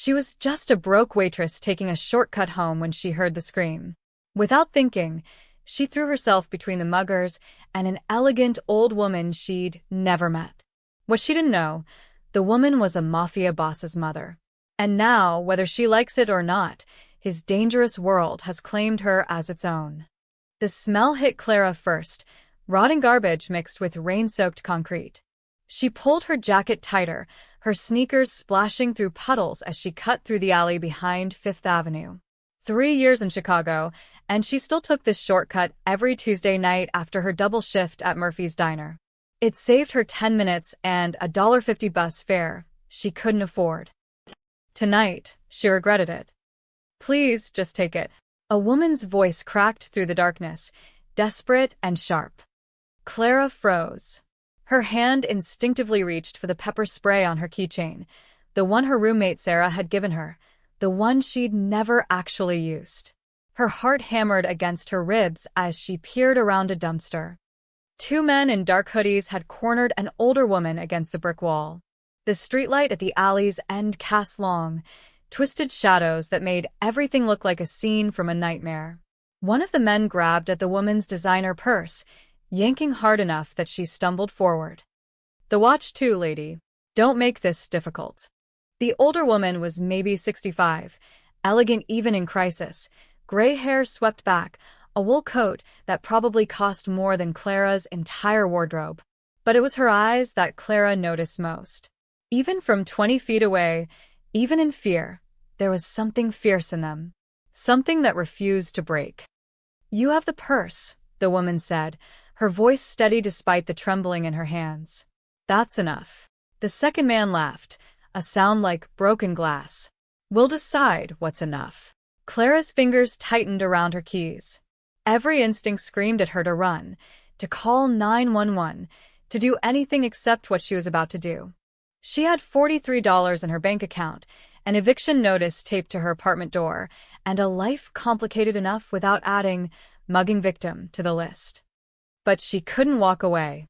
She was just a broke waitress taking a shortcut home when she heard the scream. Without thinking, she threw herself between the muggers and an elegant old woman she'd never met. What she didn't know, the woman was a mafia boss's mother. And now, whether she likes it or not, his dangerous world has claimed her as its own. The smell hit Clara first, rotting garbage mixed with rain-soaked concrete. She pulled her jacket tighter, her sneakers splashing through puddles as she cut through the alley behind Fifth Avenue. 3 years in Chicago, and she still took this shortcut every Tuesday night after her double shift at Murphy's Diner. It saved her 10 minutes and a $1.50 bus fare she couldn't afford. Tonight, she regretted it. "Please, just take it." A woman's voice cracked through the darkness, desperate and sharp. Clara froze. Her hand instinctively reached for the pepper spray on her keychain, the one her roommate Sarah had given her, the one she'd never actually used. Her heart hammered against her ribs as she peered around a dumpster. 2 men in dark hoodies had cornered an older woman against the brick wall. The streetlight at the alley's end cast long, twisted shadows that made everything look like a scene from a nightmare. One of the men grabbed at the woman's designer purse, yanking hard enough that she stumbled forward. "The watch too, lady. Don't make this difficult." The older woman was maybe 65, elegant even in crisis, gray hair swept back, a wool coat that probably cost more than Clara's entire wardrobe. But it was her eyes that Clara noticed most. Even from 20 feet away, even in fear, there was something fierce in them. Something that refused to break. "You have the purse," the woman said, her voice steady despite the trembling in her hands. "That's enough." The second man laughed, a sound like broken glass. "We'll decide what's enough." Clara's fingers tightened around her keys. Every instinct screamed at her to run, to call 911, to do anything except what she was about to do. She had $43 in her bank account, an eviction notice taped to her apartment door, and a life complicated enough without adding mugging victim to the list. But she couldn't walk away.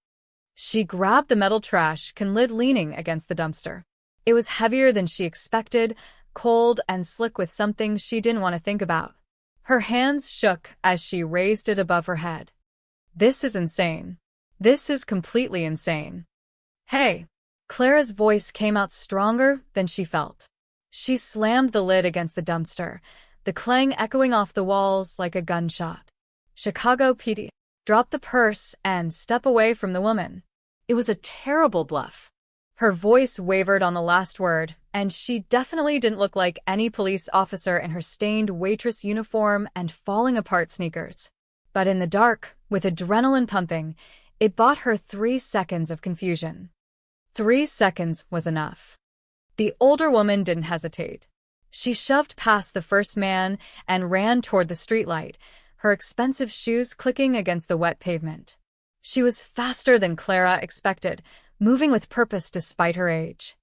She grabbed the metal trash can lid leaning against the dumpster. It was heavier than she expected, cold and slick with something she didn't want to think about. Her hands shook as she raised it above her head. "This is insane. This is completely insane." "Hey!" Clara's voice came out stronger than she felt. She slammed the lid against the dumpster, the clang echoing off the walls like a gunshot. "Chicago PD. Drop the purse and step away from the woman." It was a terrible bluff. Her voice wavered on the last word, and she definitely didn't look like any police officer in her stained waitress uniform and falling-apart sneakers. But in the dark, with adrenaline pumping, it bought her 3 seconds of confusion. 3 seconds was enough. The older woman didn't hesitate. She shoved past the first man and ran toward the streetlight, her expensive shoes clicking against the wet pavement. She was faster than Clara expected, moving with purpose despite her age.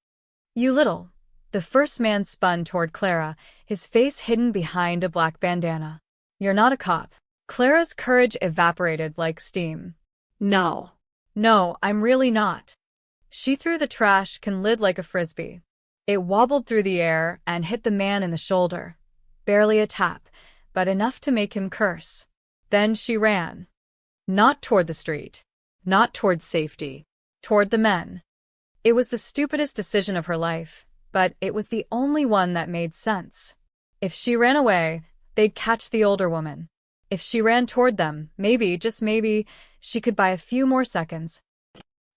"You little..." The first man spun toward Clara, his face hidden behind a black bandana. "You're not a cop." Clara's courage evaporated like steam. "No. No, I'm really not." She threw the trash can lid like a frisbee. It wobbled through the air and hit the man in the shoulder. Barely a tap, but enough to make him curse. Then she ran. Not toward the street. Not toward safety. Toward the men. It was the stupidest decision of her life, but it was the only one that made sense. If she ran away, they'd catch the older woman. If she ran toward them, maybe, just maybe, she could buy a few more seconds.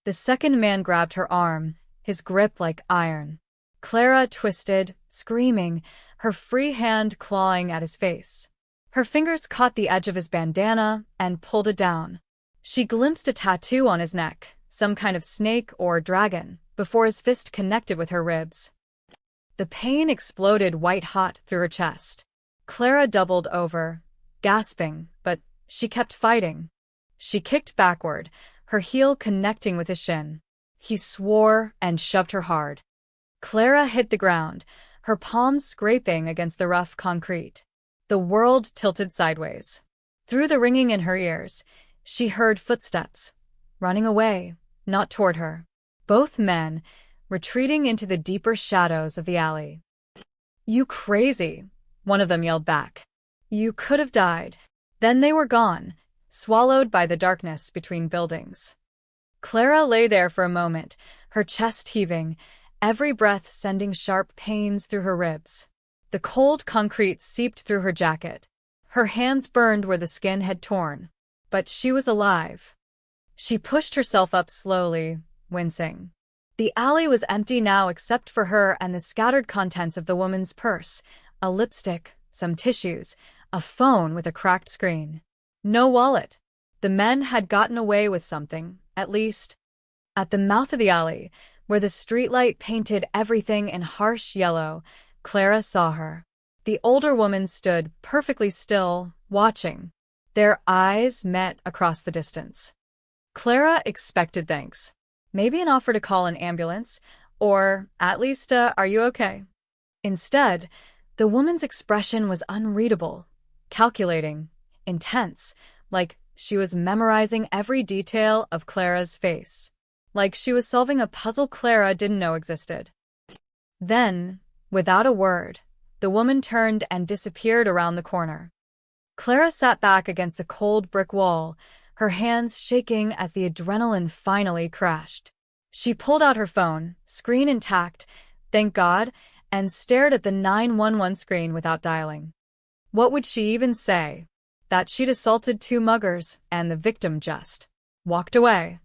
The second man grabbed her arm, his grip like iron. Clara twisted, screaming, her free hand clawing at his face. Her fingers caught the edge of his bandana and pulled it down. She glimpsed a tattoo on his neck, some kind of snake or dragon, before his fist connected with her ribs. The pain exploded white-hot through her chest. Clara doubled over, gasping, but she kept fighting. She kicked backward, her heel connecting with his shin. He swore and shoved her hard. Clara hit the ground, her palms scraping against the rough concrete. The world tilted sideways. Through the ringing in her ears, she heard footsteps, running away, not toward her. Both men, retreating into the deeper shadows of the alley. "You crazy," one of them yelled back. "You could have died." Then they were gone, swallowed by the darkness between buildings. Clara lay there for a moment, her chest heaving, every breath sending sharp pains through her ribs. The cold concrete seeped through her jacket. Her hands burned where the skin had torn. But she was alive. She pushed herself up slowly, wincing. The alley was empty now except for her and the scattered contents of the woman's purse, a lipstick, some tissues, a phone with a cracked screen. No wallet. The men had gotten away with something, at least. At the mouth of the alley, where the streetlight painted everything in harsh yellow, Clara saw her. The older woman stood perfectly still, watching. Their eyes met across the distance. Clara expected thanks. Maybe an offer to call an ambulance, or at least "Are you okay?" Instead, the woman's expression was unreadable, calculating, intense, like she was memorizing every detail of Clara's face. Like she was solving a puzzle Clara didn't know existed. Then, without a word, the woman turned and disappeared around the corner. Clara sat back against the cold brick wall, her hands shaking as the adrenaline finally crashed. She pulled out her phone, screen intact, thank God, and stared at the 911 screen without dialing. What would she even say? That she'd assaulted 2 muggers and the victim just walked away.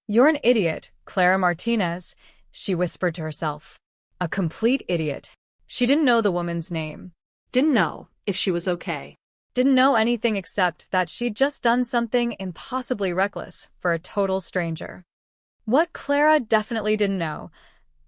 "You're an idiot, Clara Martinez," she whispered to herself. A complete idiot. She didn't know the woman's name. Didn't know if she was okay. Didn't know anything except that she'd just done something impossibly reckless for a total stranger. What Clara definitely didn't know,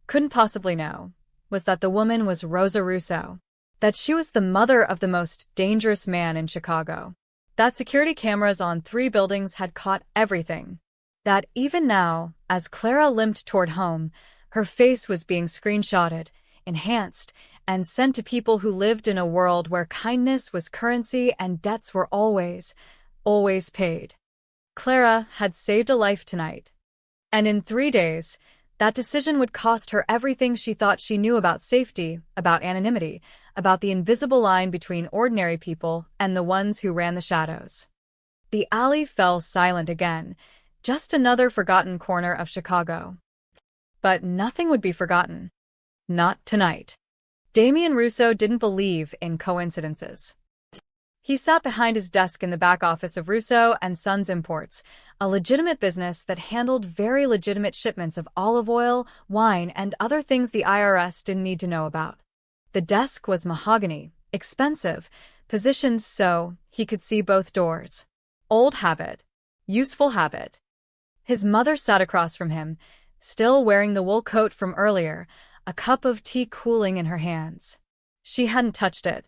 couldn't possibly know, was that the woman was Rosa Russo. That she was the mother of the most dangerous man in Chicago. That security cameras on 3 buildings had caught everything. That even now, as Clara limped toward home, her face was being screenshotted, enhanced, and sent to people who lived in a world where kindness was currency and debts were always paid. Clara had saved a life tonight. And in 3 days, that decision would cost her everything she thought she knew about safety, about anonymity, about the invisible line between ordinary people and the ones who ran the shadows. The alley fell silent again, just another forgotten corner of Chicago. But nothing would be forgotten. Not tonight. Damien Russo didn't believe in coincidences. He sat behind his desk in the back office of Russo and Sons Imports, a legitimate business that handled very legitimate shipments of olive oil, wine, and other things the IRS didn't need to know about. The desk was mahogany, expensive, positioned so he could see both doors. Old habit. Useful habit. His mother sat across from him, still wearing the wool coat from earlier, a cup of tea cooling in her hands. She hadn't touched it.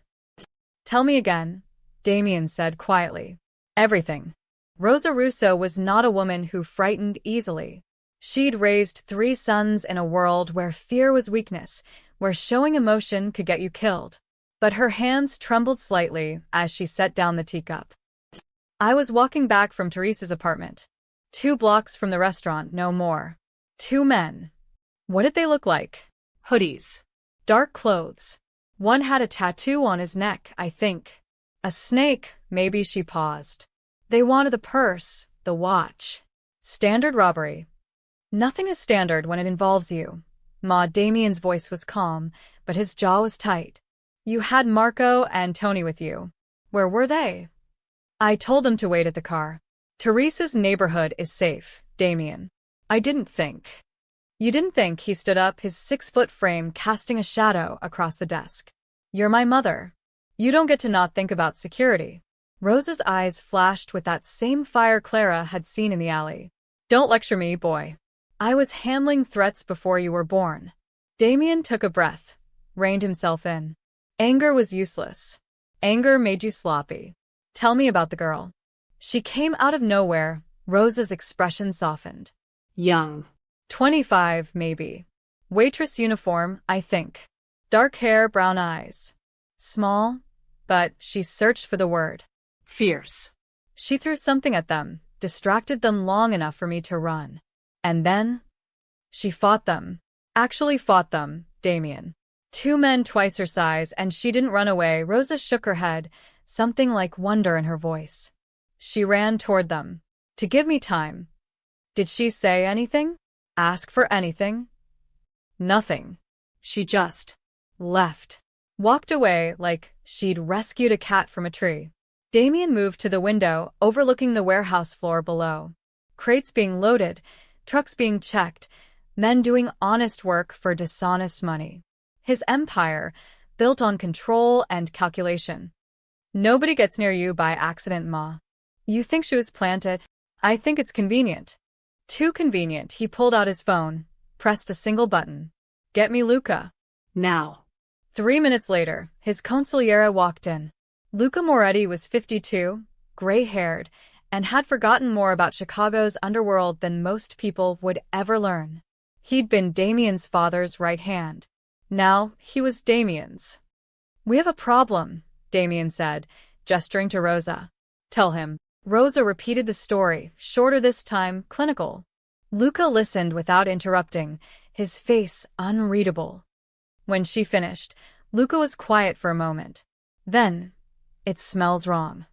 "Tell me again," Damien said quietly. "Everything." Rosa Russo was not a woman who frightened easily. She'd raised 3 sons in a world where fear was weakness, where showing emotion could get you killed. But her hands trembled slightly as she set down the teacup. "I was walking back from Teresa's apartment. 2 blocks from the restaurant, no more. 2 men. What did they look like?" Hoodies. "Dark clothes. One had a tattoo on his neck, I think. A snake, maybe." She paused. "They wanted the purse, the watch. Standard robbery." "Nothing is standard when it involves you." Damien's voice was calm, but his jaw was tight. "You had Marco and Tony with you. Where were they?" "I told them to wait at the car. Teresa's neighborhood is safe, Damien." "I didn't think." "You didn't think." He stood up, his 6-foot frame casting a shadow across the desk. "You're my mother. You don't get to not think about security." Rosa's eyes flashed with that same fire Clara had seen in the alley. "Don't lecture me, boy. I was handling threats before you were born." Damien took a breath, reined himself in. Anger was useless. Anger made you sloppy. "Tell me about the girl." She came out of nowhere. Rosa's expression softened. Young. 25, maybe. Waitress uniform, I think. Dark hair, brown eyes. Small, but she searched for the word. Fierce. She threw something at them, distracted them long enough for me to run. And then? She fought them. Actually fought them, Damien. Two men twice her size, and she didn't run away. Rosa shook her head, something like wonder in her voice. She ran toward them. To give me time. Did she say anything? Ask for anything? Nothing. She just left. Walked away like she'd rescued a cat from a tree. Damien moved to the window, overlooking the warehouse floor below. Crates being loaded, trucks being checked, men doing honest work for dishonest money. His empire, built on control and calculation. Nobody gets near you by accident, Ma. You think she was planted? I think it's convenient. Too convenient. He pulled out his phone, pressed a single button. Get me Luca. Now. 3 minutes later, his consigliere walked in. Luca Moretti was 52, gray-haired, and had forgotten more about Chicago's underworld than most people would ever learn. He'd been Damien's father's right hand. Now he was Damien's. We have a problem, Damien said, gesturing to Rosa. Tell him. Rosa repeated the story, shorter this time, clinical. Luca listened without interrupting, his face unreadable. When she finished, Luca was quiet for a moment. Then, it smells wrong.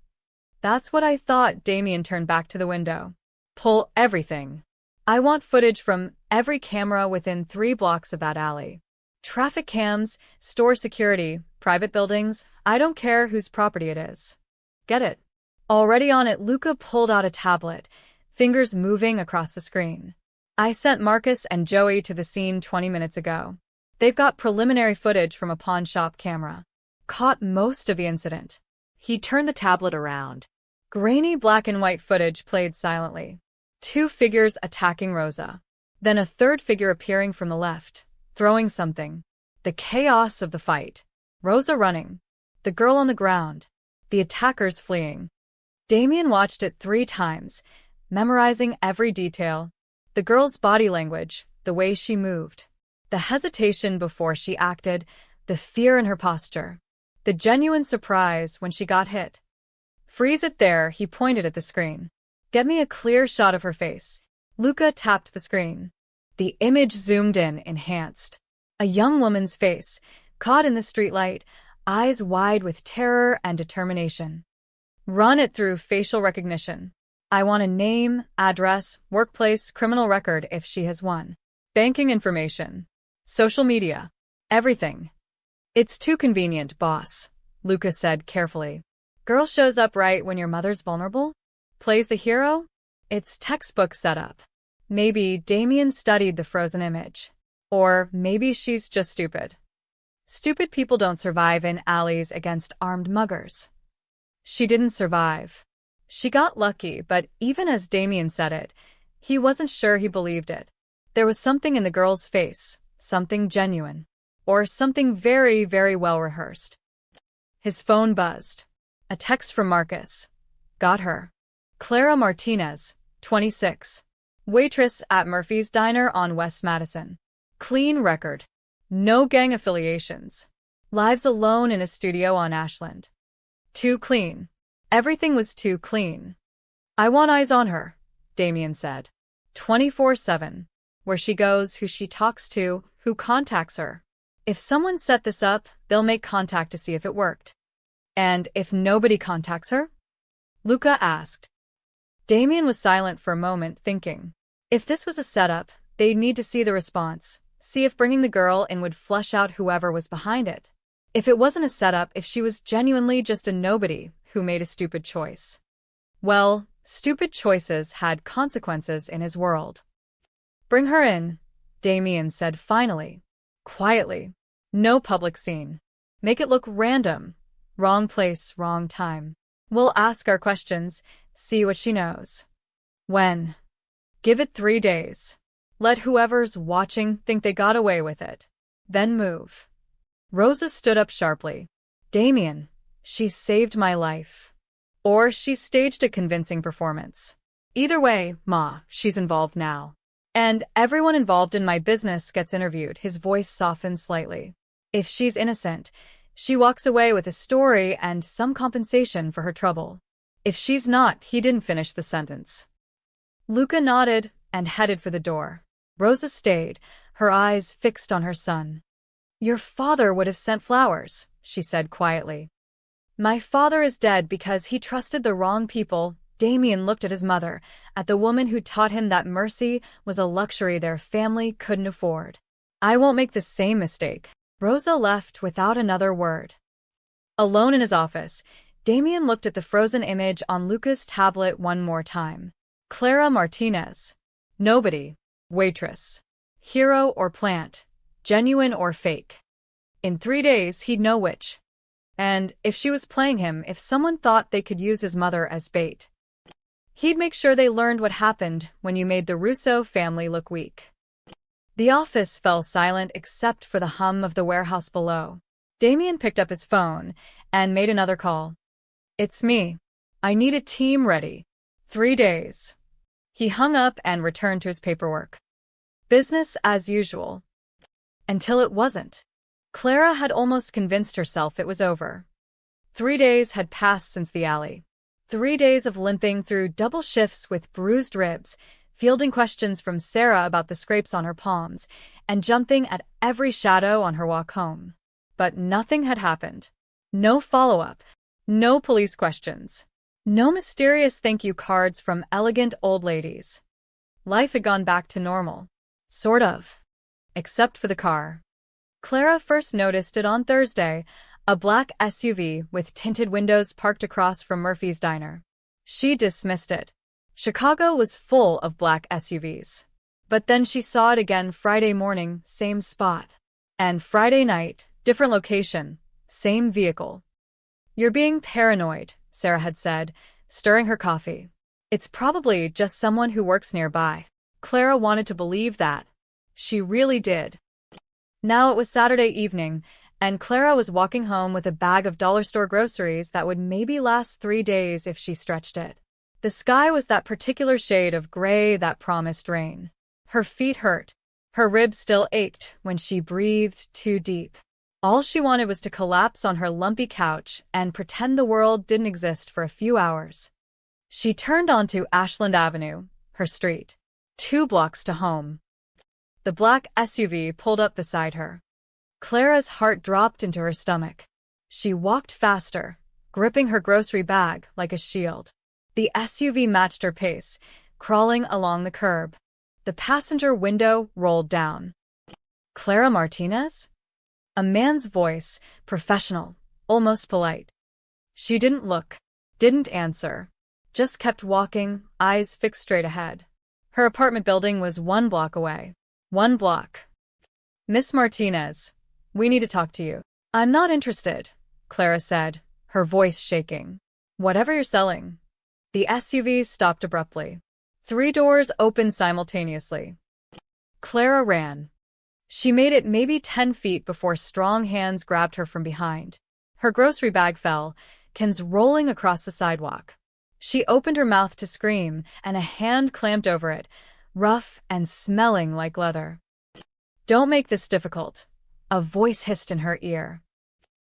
That's what I thought. Damien turned back to the window. Pull everything. I want footage from every camera within 3 blocks of that alley. Traffic cams, store security, private buildings, I don't care whose property it is. Get it? Already on it, Luca pulled out a tablet, fingers moving across the screen. I sent Marcus and Joey to the scene 20 minutes ago. They've got preliminary footage from a pawn shop camera. Caught most of the incident. He turned the tablet around. Grainy black and white footage played silently. 2 figures attacking Rosa. Then a third figure appearing from the left, throwing something. The chaos of the fight. Rosa running. The girl on the ground. The attackers fleeing. Damien watched it 3 times, memorizing every detail. The girl's body language, the way she moved. The hesitation before she acted, the fear in her posture. The genuine surprise when she got hit. Freeze it there, he pointed at the screen. Get me a clear shot of her face. Luca tapped the screen. The image zoomed in, enhanced. A young woman's face, caught in the streetlight, eyes wide with terror and determination. Run it through facial recognition. I want a name, address, workplace, criminal record if she has one. Banking information. Social media. Everything. It's too convenient, boss, Luca said carefully. Girl shows up right when your mother's vulnerable? Plays the hero? It's textbook setup. Maybe Damien studied the frozen image. Or maybe she's just stupid. Stupid people don't survive in alleys against armed muggers. She didn't survive. She got lucky, but even as Damien said it, he wasn't sure he believed it. There was something in the girl's face, something genuine. Or something very, very well rehearsed. His phone buzzed. A text from Marcus. Got her. Clara Martinez, 26. Waitress at Murphy's Diner on West Madison. Clean record. No gang affiliations. Lives alone in a studio on Ashland. Too clean. Everything was too clean. I want eyes on her, Damien said. 24/7. Where she goes, who she talks to, who contacts her. If someone set this up, they'll make contact to see if it worked. And if nobody contacts her? Luca asked. Damien was silent for a moment, thinking. If this was a setup, they'd need to see the response, see if bringing the girl in would flush out whoever was behind it. If it wasn't a setup, if she was genuinely just a nobody who made a stupid choice. Well, stupid choices had consequences in his world. Bring her in, Damien said finally. Quietly. No public scene. Make it look random. Wrong place, wrong time. We'll ask our questions, see what she knows. When? Give it 3 days. Let whoever's watching think they got away with it. Then move. Rosa stood up sharply. Damien, she saved my life. Or she staged a convincing performance. Either way, Ma, she's involved now. And everyone involved in my business gets interviewed. His voice softened slightly. If she's innocent, she walks away with a story and some compensation for her trouble. If she's not, he didn't finish the sentence. Luca nodded and headed for the door. Rosa stayed, her eyes fixed on her son. Your father would have sent flowers, she said quietly. My father is dead because he trusted the wrong people. Damien looked at his mother, at the woman who taught him that mercy was a luxury their family couldn't afford. I won't make the same mistake. Rosa left without another word. Alone in his office, Damien looked at the frozen image on Luca's tablet one more time. Clara Martinez. Nobody. Waitress. Hero or plant. Genuine or fake. In 3 days he'd know which. And if she was playing him, if someone thought they could use his mother as bait, he'd make sure they learned what happened when you made the Russo family look weak. The office fell silent except for the hum of the warehouse below. Damien picked up his phone and made another call. It's me. I need a team ready. 3 days. He hung up and returned to his paperwork. Business as usual. Until it wasn't. Clara had almost convinced herself it was over. 3 days had passed since the alley. 3 days of limping through double shifts with bruised ribs, fielding questions from Sarah about the scrapes on her palms, and jumping at every shadow on her walk home. But nothing had happened. No follow-up. No police questions. No mysterious thank you cards from elegant old ladies. Life had gone back to normal. Sort of. Except for the car. Clara first noticed it on Thursday, a black SUV with tinted windows parked across from Murphy's diner. She dismissed it. Chicago was full of black SUVs. But then she saw it again Friday morning, same spot. And Friday night, different location, same vehicle. You're being paranoid, Sarah had said, stirring her coffee. It's probably just someone who works nearby. Clara wanted to believe that. She really did. Now it was Saturday evening, and Clara was walking home with a bag of dollar store groceries that would maybe last 3 days if she stretched it. The sky was that particular shade of gray that promised rain. Her feet hurt. Her ribs still ached when she breathed too deep. All she wanted was to collapse on her lumpy couch and pretend the world didn't exist for a few hours. She turned onto Ashland Avenue, her street, 2 blocks to home. The black SUV pulled up beside her. Clara's heart dropped into her stomach. She walked faster, gripping her grocery bag like a shield. The SUV matched her pace, crawling along the curb. The passenger window rolled down. Clara Martinez? A man's voice, professional, almost polite. She didn't look, didn't answer, just kept walking, eyes fixed straight ahead. Her apartment building was 1 block away. 1 block. Miss Martinez, we need to talk to you. I'm not interested, Clara said, her voice shaking. Whatever you're selling. The SUV stopped abruptly. 3 doors opened simultaneously. Clara ran. She made it maybe 10 feet before strong hands grabbed her from behind. Her grocery bag fell, cans rolling across the sidewalk. She opened her mouth to scream, and a hand clamped over it, rough and smelling like leather. Don't make this difficult, a voice hissed in her ear.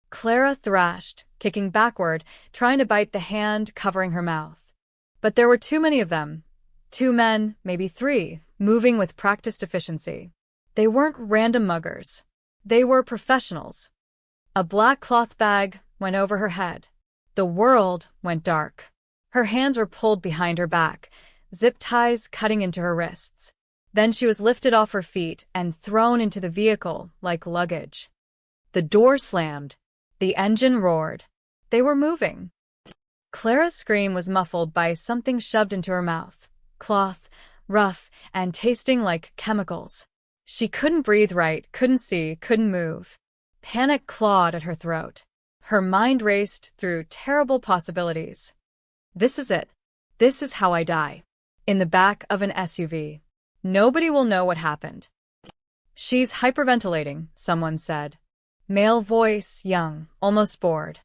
Clara thrashed, kicking backward, trying to bite the hand covering her mouth. But there were too many of them. 2 men, maybe 3, moving with practiced efficiency. They weren't random muggers. They were professionals. A black cloth bag went over her head. The world went dark. Her hands were pulled behind her back, zip ties cutting into her wrists. Then she was lifted off her feet and thrown into the vehicle like luggage. The door slammed. The engine roared. They were moving. Clara's scream was muffled by something shoved into her mouth. Cloth, rough, and tasting like chemicals. She couldn't breathe right, couldn't see, couldn't move. Panic clawed at her throat. Her mind raced through terrible possibilities. This is it. This is how I die. In the back of an SUV. Nobody will know what happened. She's hyperventilating, someone said. Male voice, young, almost bored.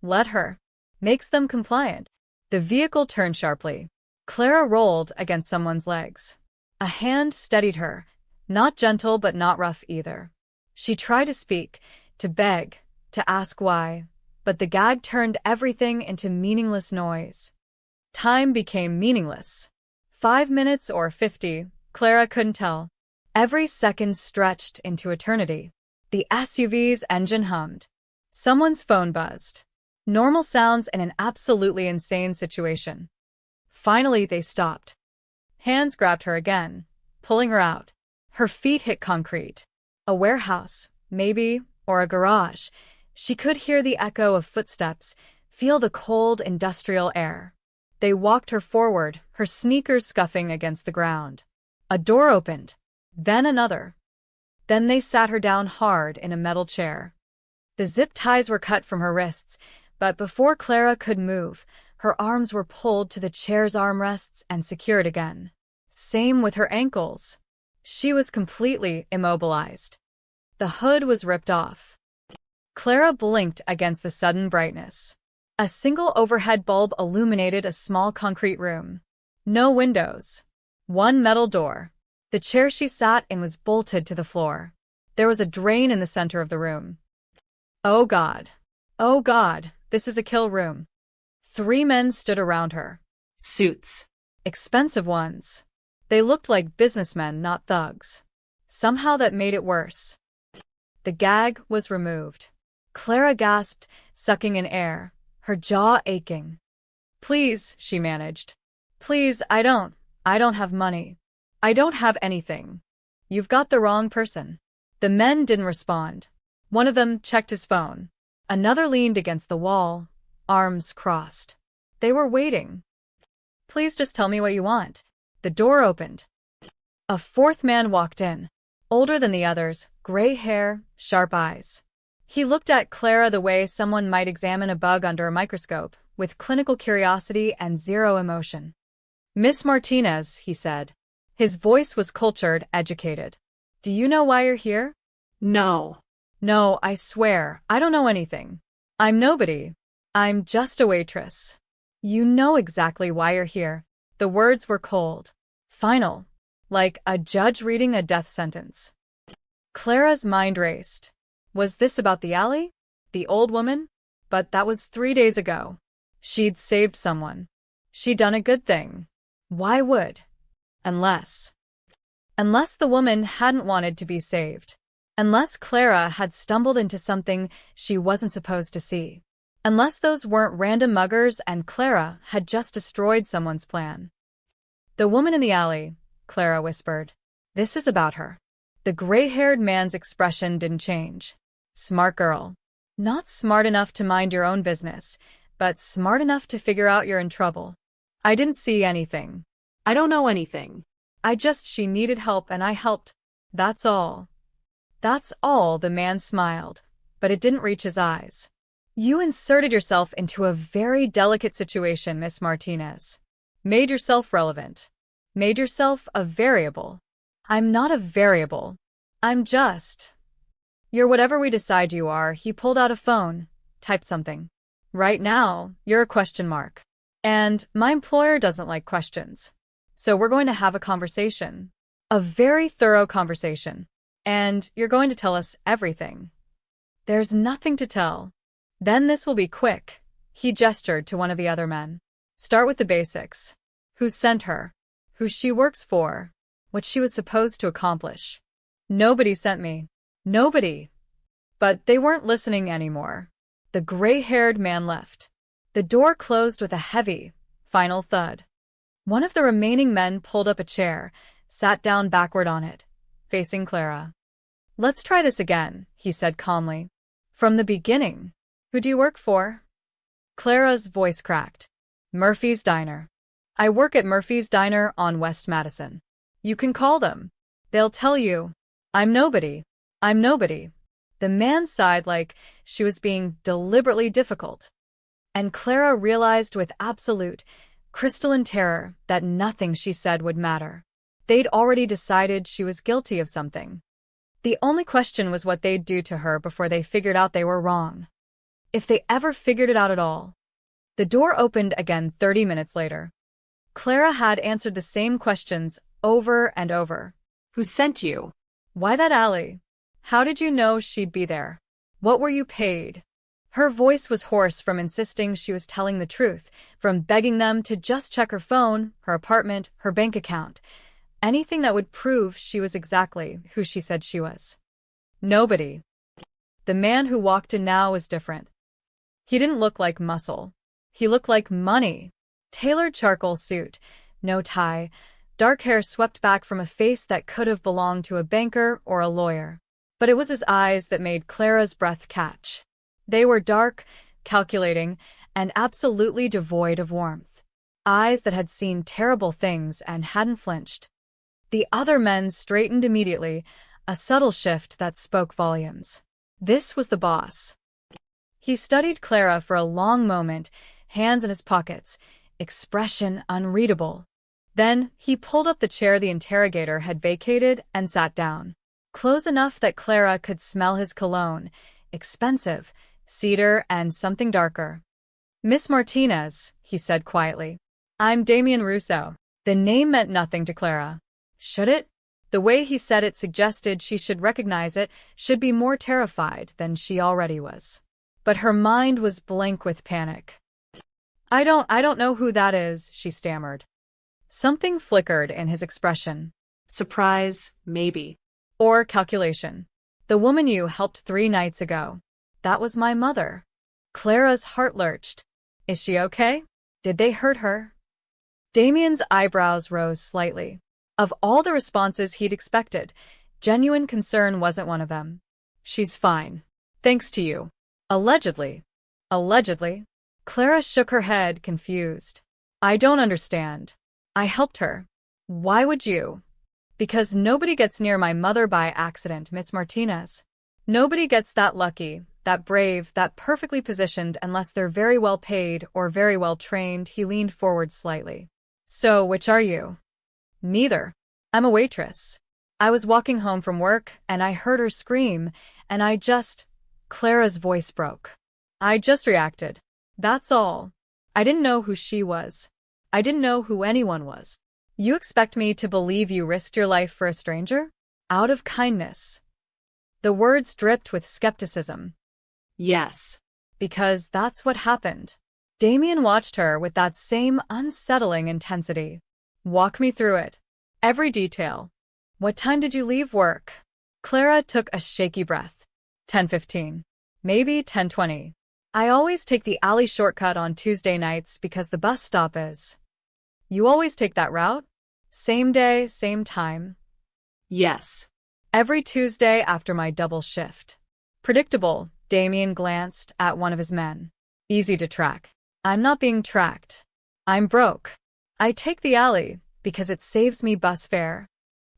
Let her. Makes them compliant. The vehicle turned sharply. Clara rolled against someone's legs. A hand steadied her, not gentle but not rough either. She tried to speak, to beg, to ask why, but the gag turned everything into meaningless noise. Time became meaningless. 5 minutes or 50, Clara couldn't tell. Every second stretched into eternity. The SUV's engine hummed. Someone's phone buzzed. Normal sounds in an absolutely insane situation. Finally, they stopped. Hands grabbed her again, pulling her out. Her feet hit concrete. A warehouse, maybe, or a garage. She could hear the echo of footsteps, feel the cold industrial air. They walked her forward, her sneakers scuffing against the ground. A door opened. Then another. Then they sat her down hard in a metal chair. The zip ties were cut from her wrists, but before Clara could move, her arms were pulled to the chair's armrests and secured again. Same with her ankles. She was completely immobilized. The hood was ripped off. Clara blinked against the sudden brightness. A single overhead bulb illuminated a small concrete room. No windows. One metal door. The chair she sat in was bolted to the floor. There was a drain in the center of the room. Oh God. Oh God, this is a kill room. 3 men stood around her. Suits. Expensive ones. They looked like businessmen, not thugs. Somehow that made it worse. The gag was removed. Clara gasped, sucking in air, her jaw aching. Please, she managed. Please, I don't have money. I don't have anything. You've got the wrong person. The men didn't respond. One of them checked his phone. Another leaned against the wall, arms crossed. They were waiting. Please just tell me what you want. The door opened. A 4th man walked in. Older than the others, gray hair, sharp eyes. He looked at Clara the way someone might examine a bug under a microscope, with clinical curiosity and zero emotion. Miss Martinez, he said. His voice was cultured, educated. Do you know why you're here? No. No, I swear, I don't know anything. I'm nobody. I'm just a waitress. You know exactly why you're here. The words were cold. Final. Like a judge reading a death sentence. Clara's mind raced. Was this about the alley? The old woman? But that was 3 days ago. She'd saved someone. She'd done a good thing. Why would? Unless the woman hadn't wanted to be saved. Unless Clara had stumbled into something she wasn't supposed to see. Unless those weren't random muggers and Clara had just destroyed someone's plan. The woman in the alley, Clara whispered. This is about her. The gray-haired man's expression didn't change. Smart girl. Not smart enough to mind your own business, but smart enough to figure out you're in trouble. I didn't see anything. I don't know anything. She needed help and I helped. That's all. That's all, the man smiled, but it didn't reach his eyes. You inserted yourself into a very delicate situation, Miss Martinez. Made yourself relevant. Made yourself a variable. I'm not a variable. I'm just. You're whatever we decide you are. He pulled out a phone, typed something. Right now, you're a question mark. And my employer doesn't like questions. So we're going to have a conversation. A very thorough conversation. And you're going to tell us everything. There's nothing to tell. Then this will be quick. He gestured to one of the other men. Start with the basics. Who sent her? Who she works for? What she was supposed to accomplish? Nobody sent me. Nobody. But they weren't listening anymore. The gray-haired man left. The door closed with a heavy, final thud. One of the remaining men pulled up a chair, sat down backward on it, facing Clara. Let's try this again, he said calmly. From the beginning. Who do you work for? Clara's voice cracked. Murphy's Diner. I work at Murphy's Diner on West Madison. You can call them. They'll tell you. I'm nobody. I'm nobody. The man sighed like she was being deliberately difficult. And Clara realized with absolute, crystalline terror that nothing she said would matter. They'd already decided she was guilty of something. The only question was what they'd do to her before they figured out they were wrong. If they ever figured it out at all. The door opened again 30 minutes later. Clara had answered the same questions over and over. Who sent you? Why that alley? How did you know she'd be there? What were you paid? Her voice was hoarse from insisting she was telling the truth, from begging them to just check her phone, her apartment, her bank account. Anything that would prove she was exactly who she said she was. Nobody. The man who walked in now was different. He didn't look like muscle. He looked like money. Tailored charcoal suit, no tie, dark hair swept back from a face that could have belonged to a banker or a lawyer. But it was his eyes that made Clara's breath catch. They were dark, calculating, and absolutely devoid of warmth. Eyes that had seen terrible things and hadn't flinched. The other men straightened immediately, a subtle shift that spoke volumes. This was the boss. He studied Clara for a long moment, hands in his pockets, expression unreadable. Then he pulled up the chair the interrogator had vacated and sat down. Close enough that Clara could smell his cologne, expensive, cedar and something darker. "Miss Martinez," he said quietly. "I'm Damien Russo." The name meant nothing to Clara. Should it? The way he said it suggested she should recognize it, should be more terrified than she already was. But her mind was blank with panic. I don't know who that is," she stammered. Something flickered in his expression. Surprise, maybe. Or calculation. "The woman you helped 3 nights ago. That was my mother." Clara's heart lurched. "Is she okay? Did they hurt her?" Damien's eyebrows rose slightly. Of all the responses he'd expected, genuine concern wasn't one of them. "She's fine. Thanks to you." Allegedly. Allegedly? Clara shook her head, confused. "I don't understand. I helped her." "Why would you?" "Because nobody gets near my mother by accident, Miss Martinez. Nobody gets that lucky, that brave, that perfectly positioned unless they're very well paid or very well trained." He leaned forward slightly. "So, which are you?" "Neither. I'm a waitress. I was walking home from work, and I heard her scream, and I just—" Clara's voice broke. "I just reacted. That's all. I didn't know who she was. I didn't know who anyone was." "You expect me to believe you risked your life for a stranger? Out of kindness?" The words dripped with skepticism. Yes. "Because that's what happened." Damien watched her with that same unsettling intensity. "Walk me through it. Every detail. What time did you leave work?" Clara took a shaky breath. 10:15. Maybe 10:20. "I always take the alley shortcut on Tuesday nights because the bus stop is." "You always take that route? Same day, same time?" Yes. "Every Tuesday after my double shift." Predictable. Damien glanced at one of his men. "Easy to track." "I'm not being tracked. I'm broke. I take the alley because it saves me bus fare."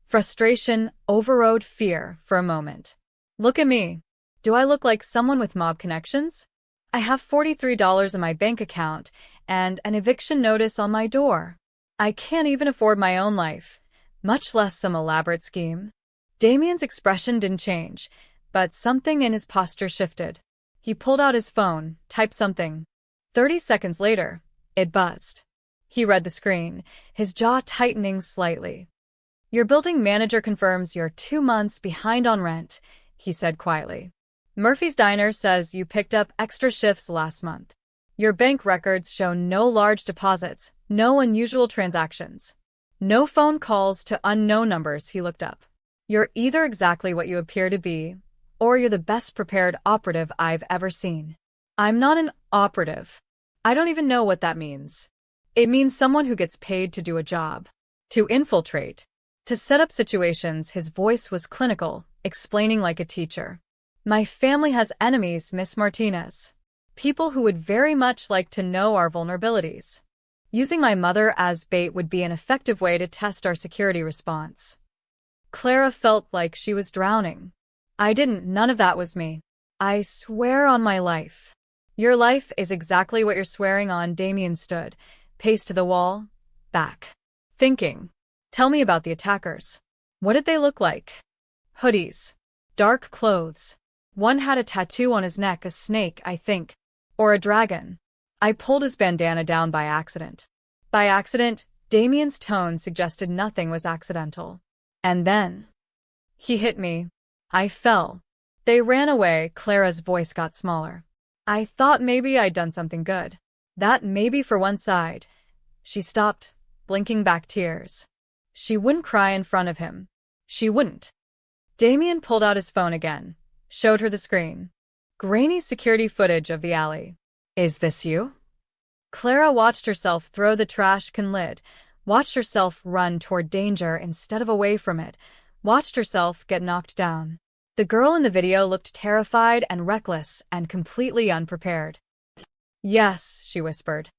Frustration overrode fear for a moment. "Look at me. Do I look like someone with mob connections? I have $43 in my bank account and an eviction notice on my door. I can't even afford my own life, much less some elaborate scheme." Damien's expression didn't change, but something in his posture shifted. He pulled out his phone, typed something. 30 seconds later, it buzzed. He read the screen, his jaw tightening slightly. "Your building manager confirms you're 2 months behind on rent," he said quietly. "Murphy's Diner says you picked up extra shifts last month. Your bank records show no large deposits, no unusual transactions. No phone calls to unknown numbers." He looked up. "You're either exactly what you appear to be, or you're the best prepared operative I've ever seen." "I'm not an operative. I don't even know what that means." "It means someone who gets paid to do a job. To infiltrate. To set up situations." His voice was clinical, explaining like a teacher. "My family has enemies, Miss Martinez. People who would very much like to know our vulnerabilities. Using my mother as bait would be an effective way to test our security response." Clara felt like she was drowning. None of that was me. I swear on my life." "Your life is exactly what you're swearing on." Damien stood, paced to the wall, back. Thinking. "Tell me about the attackers. What did they look like?" "Hoodies. Dark clothes. One had a tattoo on his neck, a snake, I think. Or a dragon." "I pulled his bandana down by accident." "By accident?" Damien's tone suggested nothing was accidental. "And then he hit me. I fell. They ran away." Clara's voice got smaller. "I thought maybe I'd done something good. That maybe for one side." She stopped, blinking back tears. She wouldn't cry in front of him. She wouldn't. Damien pulled out his phone again, showed her the screen. Grainy security footage of the alley. Is this you? Clara watched herself throw the trash can lid, watched herself run toward danger instead of away from it, watched herself get knocked down. The girl in the video looked terrified and reckless and completely unprepared. Yes, she whispered.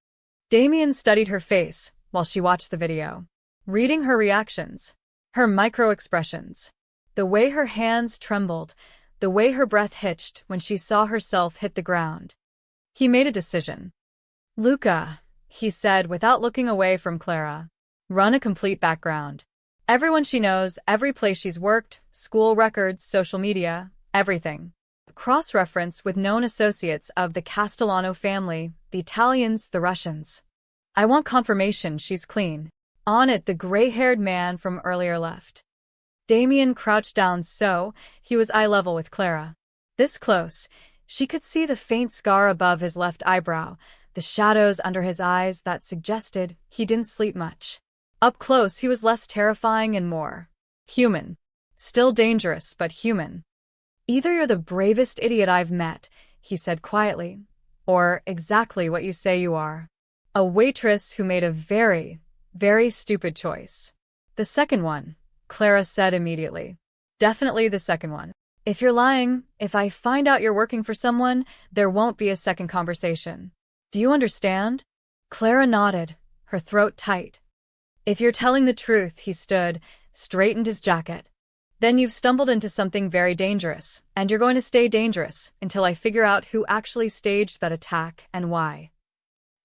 Damien studied her face while she watched the video, reading her reactions, her micro-expressions, the way her hands trembled, the way her breath hitched when she saw herself hit the ground. He made a decision. Luca, he said without looking away from Clara. Run a complete background. Everyone she knows, every place she's worked, school records, social media, everything. Cross-reference with known associates of the Castellano family, the Italians, the Russians. I want confirmation she's clean. On it, the gray-haired man from earlier left. Damien crouched down so he was eye level with Clara. This close, she could see the faint scar above his left eyebrow, the shadows under his eyes that suggested he didn't sleep much. Up close, he was less terrifying and more human. Still dangerous, but human. Either you're the bravest idiot I've met, he said quietly, or exactly what you say you are. A waitress who made a very, very stupid choice. The second one, Clara said immediately. Definitely the second one. If you're lying, if I find out you're working for someone, there won't be a second conversation. Do you understand? Clara nodded, her throat tight. If you're telling the truth, he stood, straightened his jacket. Then you've stumbled into something very dangerous, and you're going to stay dangerous until I figure out who actually staged that attack and why.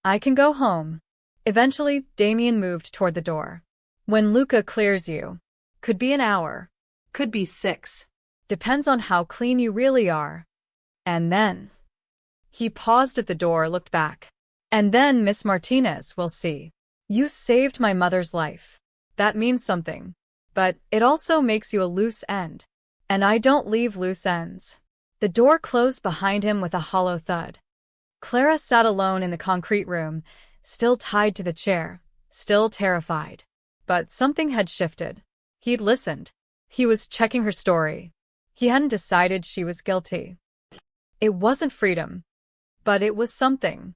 I can go home. Eventually, Damien moved toward the door. When Luca clears you. Could be an hour. Could be 6. Depends on how clean you really are. And then. He paused at the door, looked back. And then Miss Martinez will see. You saved my mother's life. That means something. But it also makes you a loose end. And I don't leave loose ends. The door closed behind him with a hollow thud. Clara sat alone in the concrete room, still tied to the chair, still terrified. But something had shifted. He'd listened. He was checking her story. He hadn't decided she was guilty. It wasn't freedom. But it was something.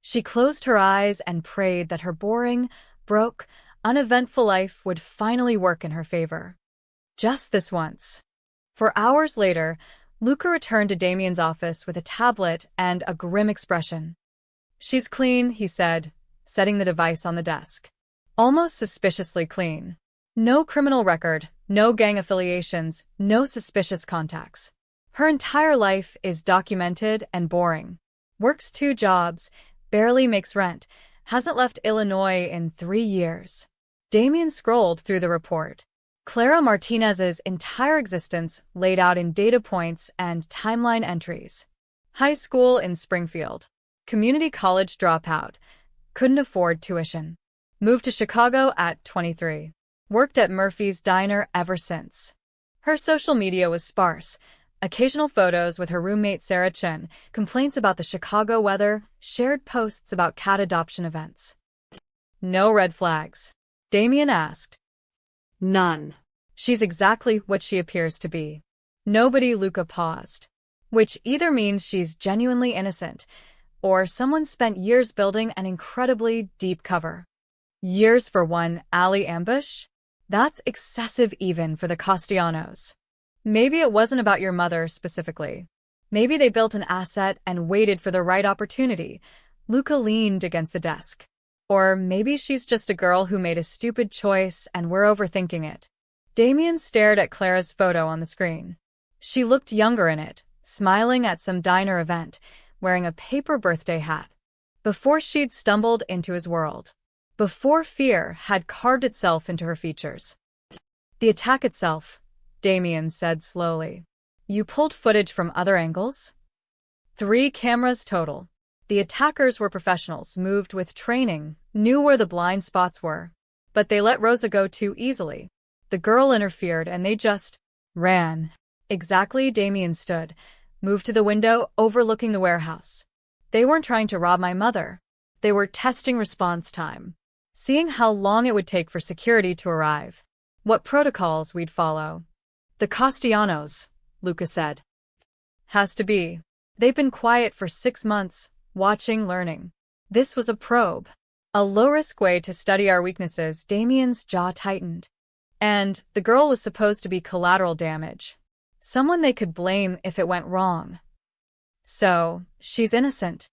She closed her eyes and prayed that her boring, broke, uneventful life would finally work in her favor. Just this once. For hours later, Luca returned to Damien's office with a tablet and a grim expression. She's clean, he said, setting the device on the desk. Almost suspiciously clean. No criminal record, no gang affiliations, no suspicious contacts. Her entire life is documented and boring. Works 2 jobs, barely makes rent, hasn't left Illinois in 3 years. Damien scrolled through the report. Clara Martinez's entire existence laid out in data points and timeline entries. High school in Springfield. Community college dropout. Couldn't afford tuition. Moved to Chicago at 23. Worked at Murphy's Diner ever since. Her social media was sparse. Occasional photos with her roommate Sarah Chen, complaints about the Chicago weather, shared posts about cat adoption events. No red flags. Damien asked. None. She's exactly what she appears to be. Nobody. Luca paused. Which either means she's genuinely innocent, or someone spent years building an incredibly deep cover. Years for one alley ambush? That's excessive even for the Castellanos. Maybe it wasn't about your mother specifically. Maybe they built an asset and waited for the right opportunity. Luca leaned against the desk. Or maybe she's just a girl who made a stupid choice and we're overthinking it. Damien stared at Clara's photo on the screen. She looked younger in it, smiling at some diner event, wearing a paper birthday hat. Before she'd stumbled into his world. Before fear had carved itself into her features. The attack itself, Damien said slowly. You pulled footage from other angles? 3 cameras total. The attackers were professionals, moved with training, knew where the blind spots were. But they let Rosa go too easily. The girl interfered and they just ran. Exactly. Damien stood, moved to the window overlooking the warehouse. They weren't trying to rob my mother. They were testing response time. Seeing how long it would take for security to arrive. What protocols we'd follow. The Castellanos, Luca said. Has to be. They've been quiet for 6 months, watching, learning. This was a probe. A low-risk way to study our weaknesses. Damien's jaw tightened. And the girl was supposed to be collateral damage. Someone they could blame if it went wrong. So, she's innocent.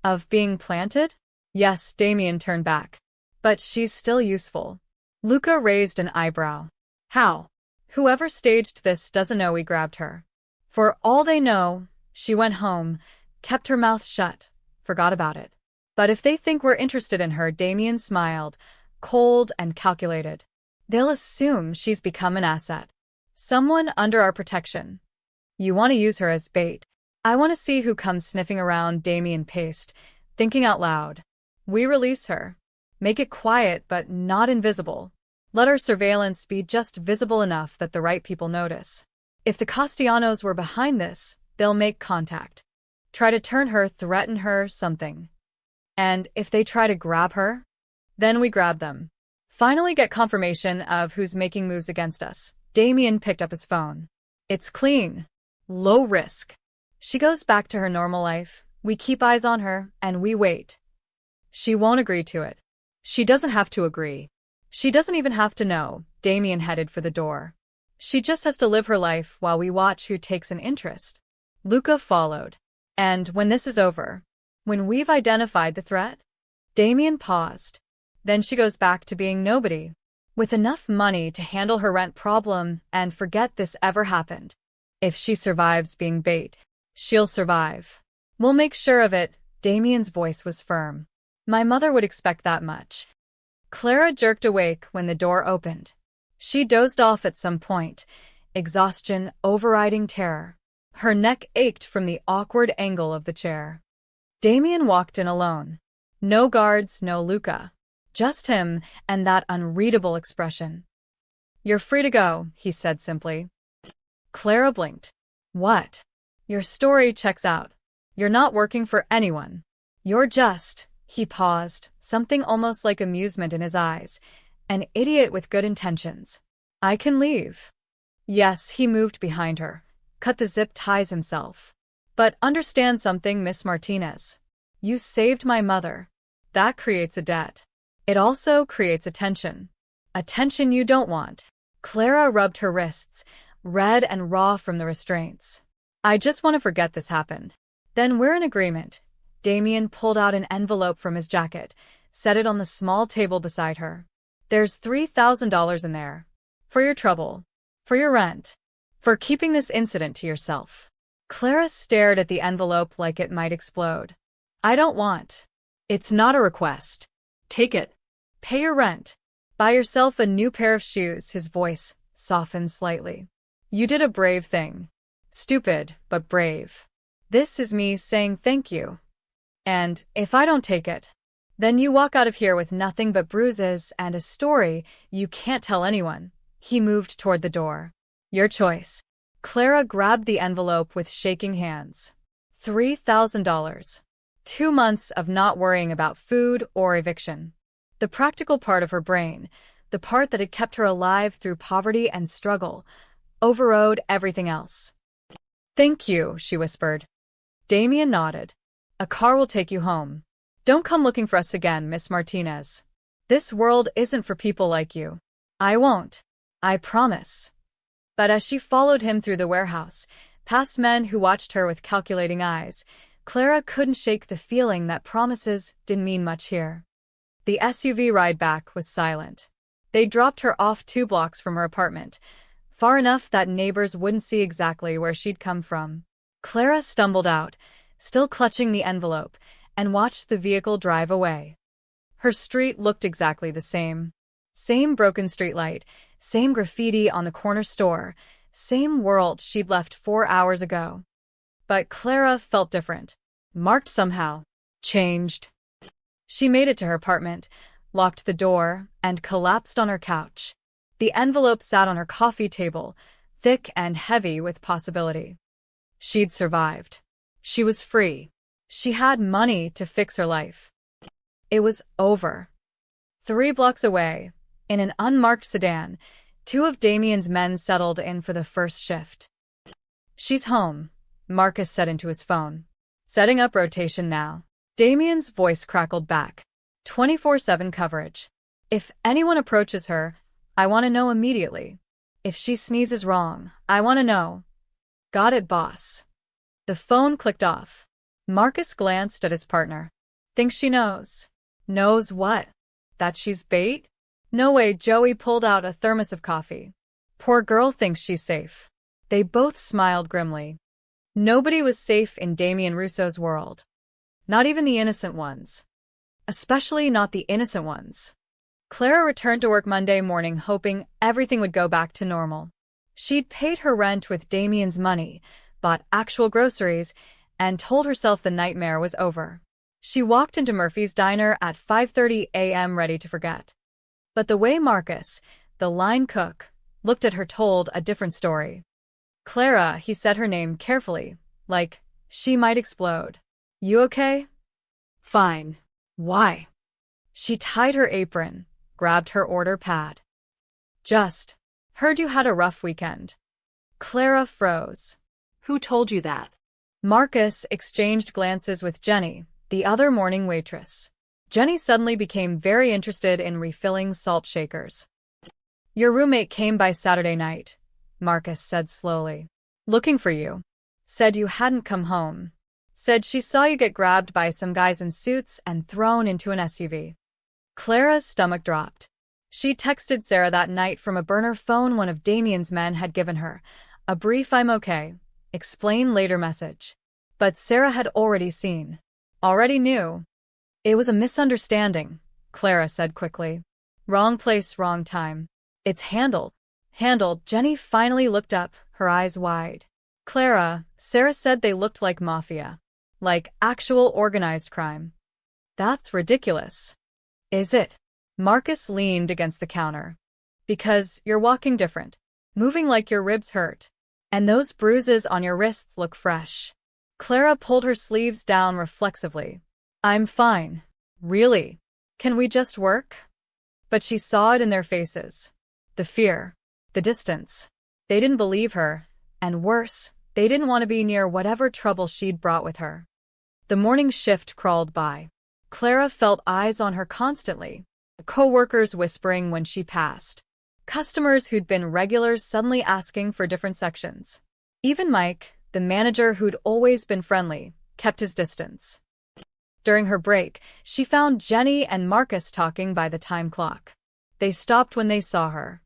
Of being planted? Yes, Damien turned back. But she's still useful. Luca raised an eyebrow. How? Whoever staged this doesn't know we grabbed her. For all they know, she went home, kept her mouth shut, forgot about it. But if they think we're interested in her, Damien smiled, cold and calculated. They'll assume she's become an asset. Someone under our protection. You want to use her as bait. I want to see who comes sniffing around. Damien paced, thinking out loud. We release her. Make it quiet but not invisible. Let our surveillance be just visible enough that the right people notice. If the Castellanos were behind this, they'll make contact. Try to turn her, threaten her, something. And if they try to grab her, then we grab them. Finally get confirmation of who's making moves against us. Damien picked up his phone. It's clean. Low risk. She goes back to her normal life. We keep eyes on her, and we wait. She won't agree to it. She doesn't have to agree. She doesn't even have to know. Damien headed for the door. She just has to live her life while we watch who takes an interest. Luca followed. And when this is over, when we've identified the threat, Damien paused. Then she goes back to being nobody, with enough money to handle her rent problem and forget this ever happened. If she survives being bait, she'll survive. We'll make sure of it. Damien's voice was firm. My mother would expect that much. Clara jerked awake when the door opened. She dozed off at some point, exhaustion overriding terror. Her neck ached from the awkward angle of the chair. Damien walked in alone. No guards, no Luca. Just him and that unreadable expression. You're free to go, he said simply. Clara blinked. What? Your story checks out. You're not working for anyone. You're just, he paused, something almost like amusement in his eyes, an idiot with good intentions. I can leave. Yes, he moved behind her, cut the zip ties himself. But understand something, Miss Martinez. You saved my mother. That creates a debt. It also creates attention. Attention you don't want. Clara rubbed her wrists, red and raw from the restraints. I just want to forget this happened. Then we're in agreement. Damien pulled out an envelope from his jacket, set it on the small table beside her. There's $3,000 in there. For your trouble. For your rent. For keeping this incident to yourself. Clara stared at the envelope like it might explode. I don't want. It's not a request. Take it. Pay your rent. Buy yourself a new pair of shoes. His voice softened slightly. You did a brave thing. Stupid, but brave. This is me saying thank you. And if I don't take it, then you walk out of here with nothing but bruises and a story you can't tell anyone. He moved toward the door. Your choice. Clara grabbed the envelope with shaking hands. $3,000. 2 months of not worrying about food or eviction. The practical part of her brain, the part that had kept her alive through poverty and struggle, overrode everything else. Thank you, she whispered. Damien nodded. A car will take you home. Don't come looking for us again, Miss Martinez. This world isn't for people like you. I won't. I promise. But as she followed him through the warehouse, past men who watched her with calculating eyes, Clara couldn't shake the feeling that promises didn't mean much here. The SUV ride back was silent. They dropped her off 2 blocks from her apartment, far enough that neighbors wouldn't see exactly where she'd come from. Clara stumbled out, still clutching the envelope, and watched the vehicle drive away. Her street looked exactly the same. Same broken streetlight, same graffiti on the corner store, same world she'd left 4 hours ago. But Clara felt different, marked somehow, changed. She made it to her apartment, locked the door, and collapsed on her couch. The envelope sat on her coffee table, thick and heavy with possibility. She'd survived. She was free. She had money to fix her life. It was over. 3 blocks away, in an unmarked sedan, 2 of Damien's men settled in for the first shift. She's home. Marcus said into his phone. Setting up rotation now. Damien's voice crackled back. 24/7 coverage. If anyone approaches her, I want to know immediately. If she sneezes wrong, I want to know. Got it, boss. The phone clicked off. Marcus glanced at his partner. Thinks she knows. Knows what? That she's bait? No way. Joey pulled out a thermos of coffee. Poor girl thinks she's safe. They both smiled grimly. Nobody was safe in Damien Russo's world. Not even the innocent ones. Especially not the innocent ones. Clara returned to work Monday morning hoping everything would go back to normal. She'd paid her rent with Damien's money, bought actual groceries, and told herself the nightmare was over. She walked into Murphy's diner at 5:30 a.m. ready to forget. But the way Marcus, the line cook, looked at her told a different story. Clara, he said her name carefully, like she might explode. You okay? Fine. Why? She tied her apron, grabbed her order pad. Just heard you had a rough weekend. Clara froze. Who told you that? Marcus exchanged glances with Jenny, the other morning waitress. Jenny suddenly became very interested in refilling salt shakers. Your roommate came by Saturday night, Marcus said slowly. Looking for you. Said you hadn't come home. Said she saw you get grabbed by some guys in suits and thrown into an SUV. Clara's stomach dropped. She texted Sarah that night from a burner phone one of Damien's men had given her. A brief "I'm okay. Explain later" message. But Sarah had already seen. Already knew. It was a misunderstanding, Clara said quickly. Wrong place, wrong time. It's handled. Handled. Jenny finally looked up, her eyes wide. Clara, Sarah said they looked like Mafia. Like actual organized crime. That's ridiculous. Is it? Marcus leaned against the counter. Because you're walking different. Moving like your ribs hurt. And those bruises on your wrists look fresh. Clara pulled her sleeves down reflexively. I'm fine. Really? Can we just work? But she saw it in their faces. The fear. The distance. They didn't believe her. And worse, they didn't want to be near whatever trouble she'd brought with her. The morning shift crawled by. Clara felt eyes on her constantly. Co-workers whispering when she passed. Customers who'd been regulars suddenly asking for different sections. Even Mike, the manager who'd always been friendly, kept his distance. During her break, she found Jenny and Marcus talking by the time clock. They stopped when they saw her.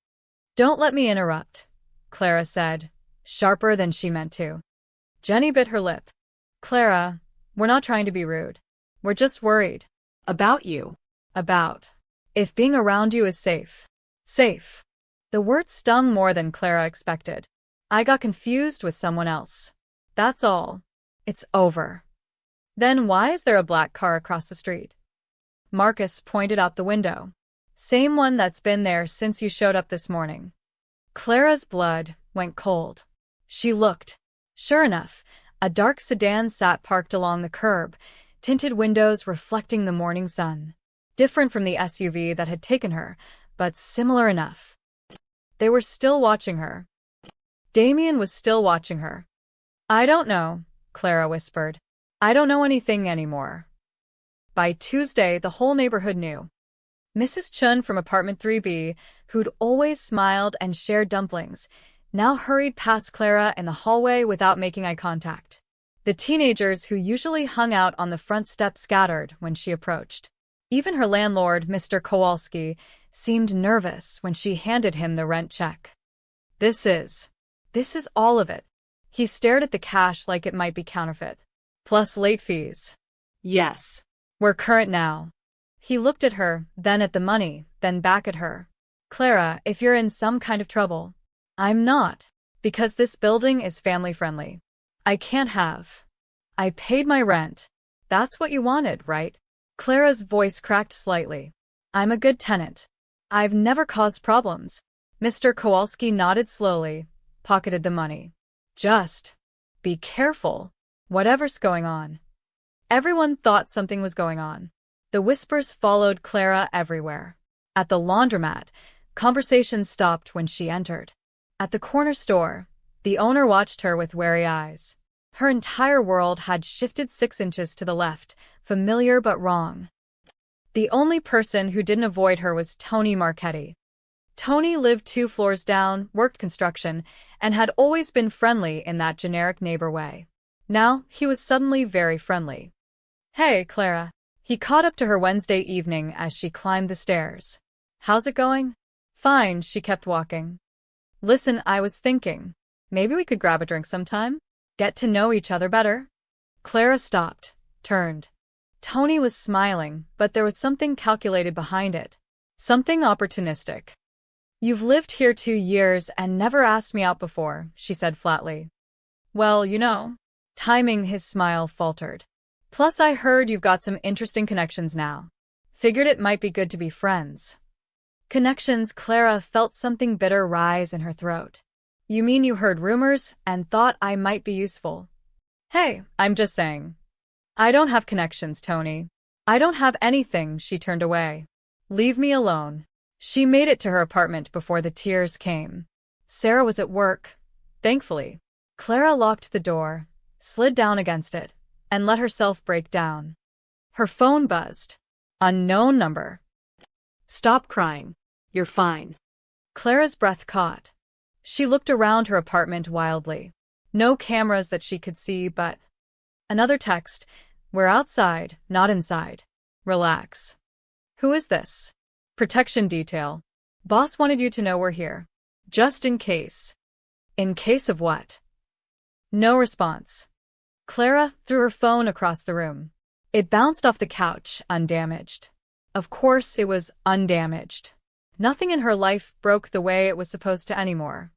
Don't let me interrupt, Clara said, sharper than she meant to. Jenny bit her lip. Clara, we're not trying to be rude. We're just worried. About you. About. If being around you is safe. Safe. The word stung more than Clara expected. I got confused with someone else. That's all. It's over. Then why is there a black car across the street? Marcus pointed out the window. Same one that's been there since you showed up this morning. Clara's blood went cold. She looked. Sure enough, a dark sedan sat parked along the curb, tinted windows reflecting the morning sun. Different from the SUV that had taken her, but similar enough. They were still watching her. Damien was still watching her. I don't know, Clara whispered. I don't know anything anymore. By Tuesday, the whole neighborhood knew. Mrs. Chun from apartment 3B, who'd always smiled and shared dumplings, now hurried past Clara in the hallway without making eye contact. The teenagers who usually hung out on the front step scattered when she approached. Even her landlord, Mr. Kowalski, seemed nervous when she handed him the rent check. This is all of it. He stared at the cash like it might be counterfeit. Plus late fees. Yes. We're current now. He looked at her, then at the money, then back at her. Clara, if you're in some kind of trouble. I'm not. Because this building is family-friendly. I can't have. I paid my rent. That's what you wanted, right? Clara's voice cracked slightly. I'm a good tenant. I've never caused problems. Mr. Kowalski nodded slowly, pocketed the money. Just be careful. Whatever's going on. Everyone thought something was going on. The whispers followed Clara everywhere. At the laundromat, conversation stopped when she entered. At the corner store, the owner watched her with wary eyes. Her entire world had shifted 6 inches to the left, familiar but wrong. The only person who didn't avoid her was Tony Marchetti. Tony lived 2 floors down, worked construction, and had always been friendly in that generic neighbor way. Now, he was suddenly very friendly. "Hey, Clara." He caught up to her Wednesday evening as she climbed the stairs. "How's it going?" "Fine," she kept walking. "Listen, I was thinking, maybe we could grab a drink sometime? Get to know each other better?" Clara stopped, turned. Tony was smiling, but there was something calculated behind it. Something opportunistic. "You've lived here 2 years and never asked me out before," she said flatly. "Well, you know." Timing his smile faltered. "Plus I heard you've got some interesting connections now. Figured it might be good to be friends." Connections. Clara felt something bitter rise in her throat. "You mean you heard rumors and thought I might be useful?" "Hey, I'm just saying. I don't have connections, Tony. I don't have anything." She turned away. "Leave me alone." She made it to her apartment before the tears came. Sarah was at work, thankfully. Clara locked the door, slid down against it, and let herself break down. Her phone buzzed. Unknown number. Stop crying. You're fine. Clara's breath caught. She looked around her apartment wildly. No cameras that she could see, but another text. "We're outside, not inside. Relax." "Who is this?" "Protection detail. Boss wanted you to know we're here. Just in case." "In case of what?" No response. Clara threw her phone across the room. It bounced off the couch, undamaged. Of course it was undamaged. Nothing in her life broke the way it was supposed to anymore.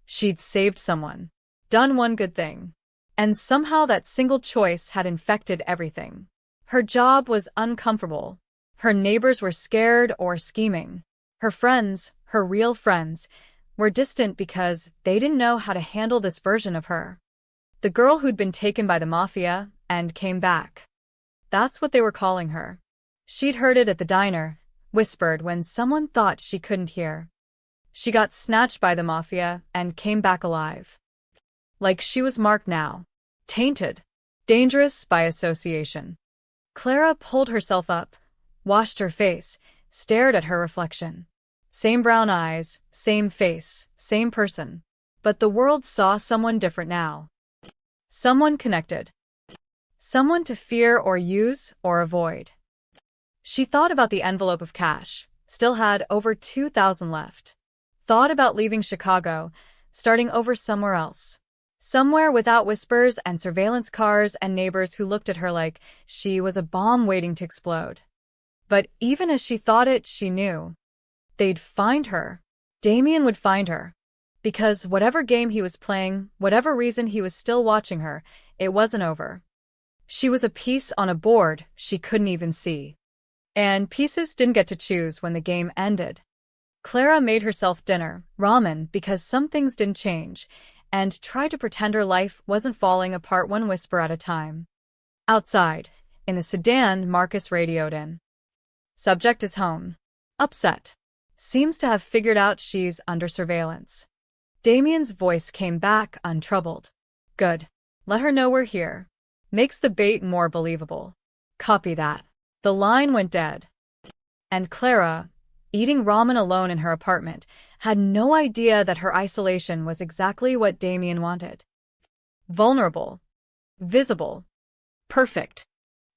She'd saved someone. Done one good thing. And somehow that single choice had infected everything. Her job was uncomfortable. Her neighbors were scared or scheming. Her friends, her real friends, were distant because they didn't know how to handle this version of her. The girl who'd been taken by the Mafia and came back. That's what they were calling her. She'd heard it at the diner, whispered when someone thought she couldn't hear. She got snatched by the Mafia and came back alive. Like she was marked now. Tainted. Dangerous by association. Clara pulled herself up, washed her face, stared at her reflection. Same brown eyes, same face, same person. But the world saw someone different now. Someone connected. Someone to fear or use or avoid. She thought about the envelope of cash, still had over 2,000 left. Thought about leaving Chicago, starting over somewhere else. Somewhere without whispers and surveillance cars and neighbors who looked at her like she was a bomb waiting to explode. But even as she thought it, she knew. They'd find her. Damien would find her. Because whatever game he was playing, whatever reason he was still watching her, it wasn't over. She was a piece on a board she couldn't even see. And pieces didn't get to choose when the game ended. Clara made herself dinner, ramen, because some things didn't change, and tried to pretend her life wasn't falling apart one whisper at a time. Outside, in the sedan Marcus radioed in. Subject is home. Upset. Seems to have figured out she's under surveillance. Damien's voice came back untroubled. Good. Let her know we're here. Makes the bait more believable. Copy that. The line went dead. And Clara, eating ramen alone in her apartment, had no idea that her isolation was exactly what Damien wanted. Vulnerable. Visible. Perfect.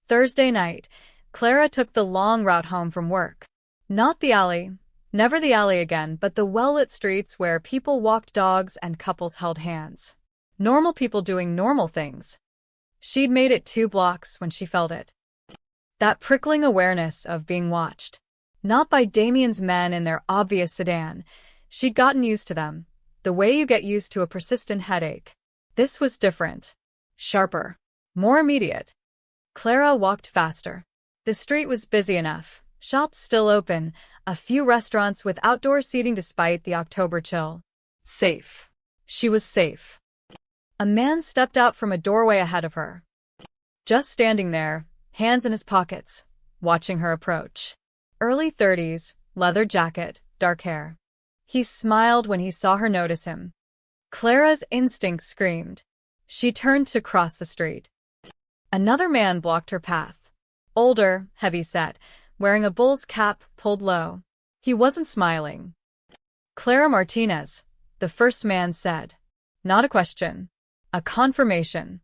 Thursday night, Clara took the long route home from work. Not the alley. Never the alley again, but the well-lit streets where people walked dogs and couples held hands. Normal people doing normal things. She'd made it 2 blocks when she felt it. That prickling awareness of being watched. Not by Damien's men in their obvious sedan. She'd gotten used to them. The way you get used to a persistent headache. This was different. Sharper. More immediate. Clara walked faster. The street was busy enough. Shops still open. A few restaurants with outdoor seating despite the October chill. Safe. She was safe. A man stepped out from a doorway ahead of her. Just standing there, hands in his pockets, watching her approach. Early 30s, leather jacket, dark hair. He smiled when he saw her notice him. Clara's instinct screamed. She turned to cross the street. Another man blocked her path. Older, heavy-set, wearing a bull's cap pulled low. He wasn't smiling. "Clara Martinez," the first man said. Not a question. A confirmation.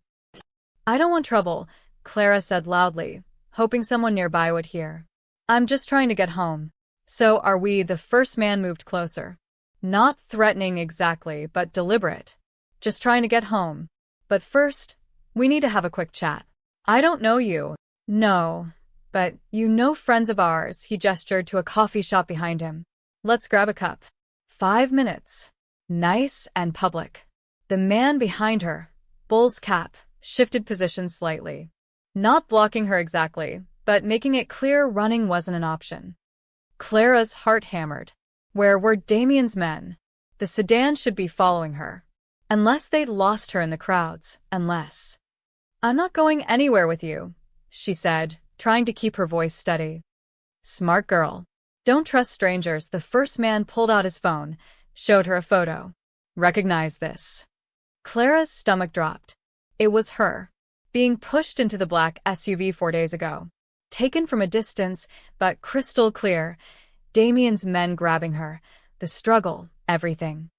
"I don't want trouble," Clara said loudly, hoping someone nearby would hear. "I'm just trying to get home." "So are we," the first man moved closer. Not threatening exactly, but deliberate. "Just trying to get home. But first, we need to have a quick chat. I don't know you." "No, but you know friends of ours," he gestured to a coffee shop behind him. "Let's grab a cup." 5 minutes. Nice and public. The man behind her, bull's cap, shifted positions slightly. Not blocking her exactly, but making it clear running wasn't an option. Clara's heart hammered. Where were Damien's men? The sedan should be following her. Unless they'd lost her in the crowds, unless. "I'm not going anywhere with you," she said, trying to keep her voice steady. "Smart girl. Don't trust strangers." The first man pulled out his phone, showed her a photo. "Recognize this." Clara's stomach dropped. It was her, being pushed into the black SUV 4 days ago. Taken from a distance, but crystal clear, Damien's men grabbing her, the struggle, everything.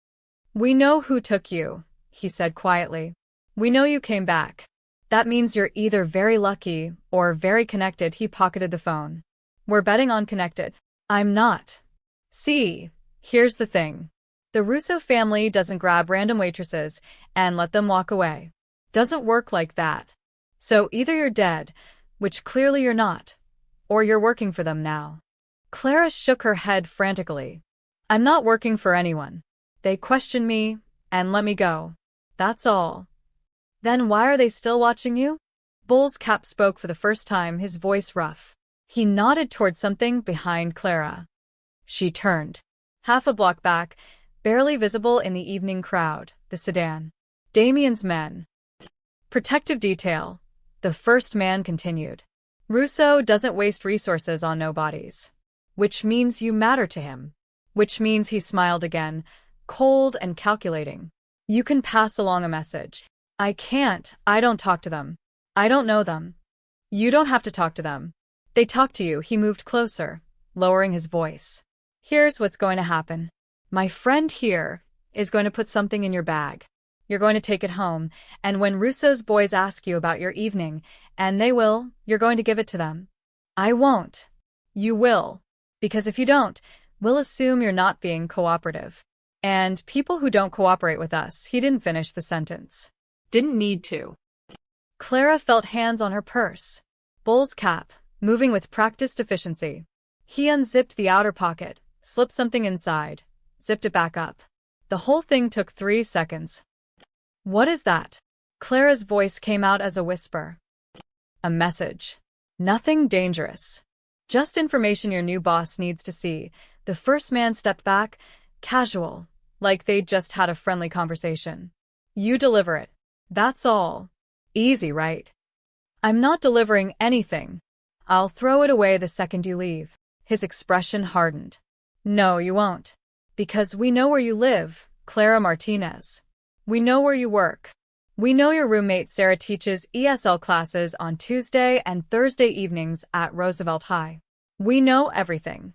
"We know who took you," he said quietly. "We know you came back. That means you're either very lucky or very connected." He pocketed the phone. "We're betting on connected." "I'm not." "See, here's the thing. The Russo family doesn't grab random waitresses and let them walk away. Doesn't work like that. So either you're dead, which clearly you're not, or you're working for them now." Clara shook her head frantically. "I'm not working for anyone. They questioned me and let me go. That's all." "Then why are they still watching you?" Bull's cap spoke for the first time, his voice rough. He nodded toward something behind Clara. She turned. Half a block back, barely visible in the evening crowd, the sedan. Damien's men. "Protective detail," the first man continued. "Russo doesn't waste resources on nobodies. Which means you matter to him. Which means," he smiled again, cold and calculating, "you can pass along a message." "I can't. I don't talk to them. I don't know them." "You don't have to talk to them. They talk to you." He moved closer, lowering his voice. "Here's what's going to happen. My friend here is going to put something in your bag. You're going to take it home, and when Russo's boys ask you about your evening, and they will, you're going to give it to them." "I won't." "You will. Because if you don't, we'll assume you're not being cooperative. And people who don't cooperate with us." He didn't finish the sentence. Didn't need to. Clara felt hands on her purse. Bull's cap, moving with practiced efficiency. He unzipped the outer pocket, slipped something inside, zipped it back up. The whole thing took 3 seconds. "What is that?" Clara's voice came out as a whisper. "A message. Nothing dangerous. Just information your new boss needs to see." The first man stepped back, casual, like they'd just had a friendly conversation. "You deliver it. That's all. Easy, right?" "I'm not delivering anything. I'll throw it away the second you leave." His expression hardened. "No, you won't. Because we know where you live, Clara Martinez. We know where you work. We know your roommate Sarah teaches ESL classes on Tuesday and Thursday evenings at Roosevelt High. We know everything."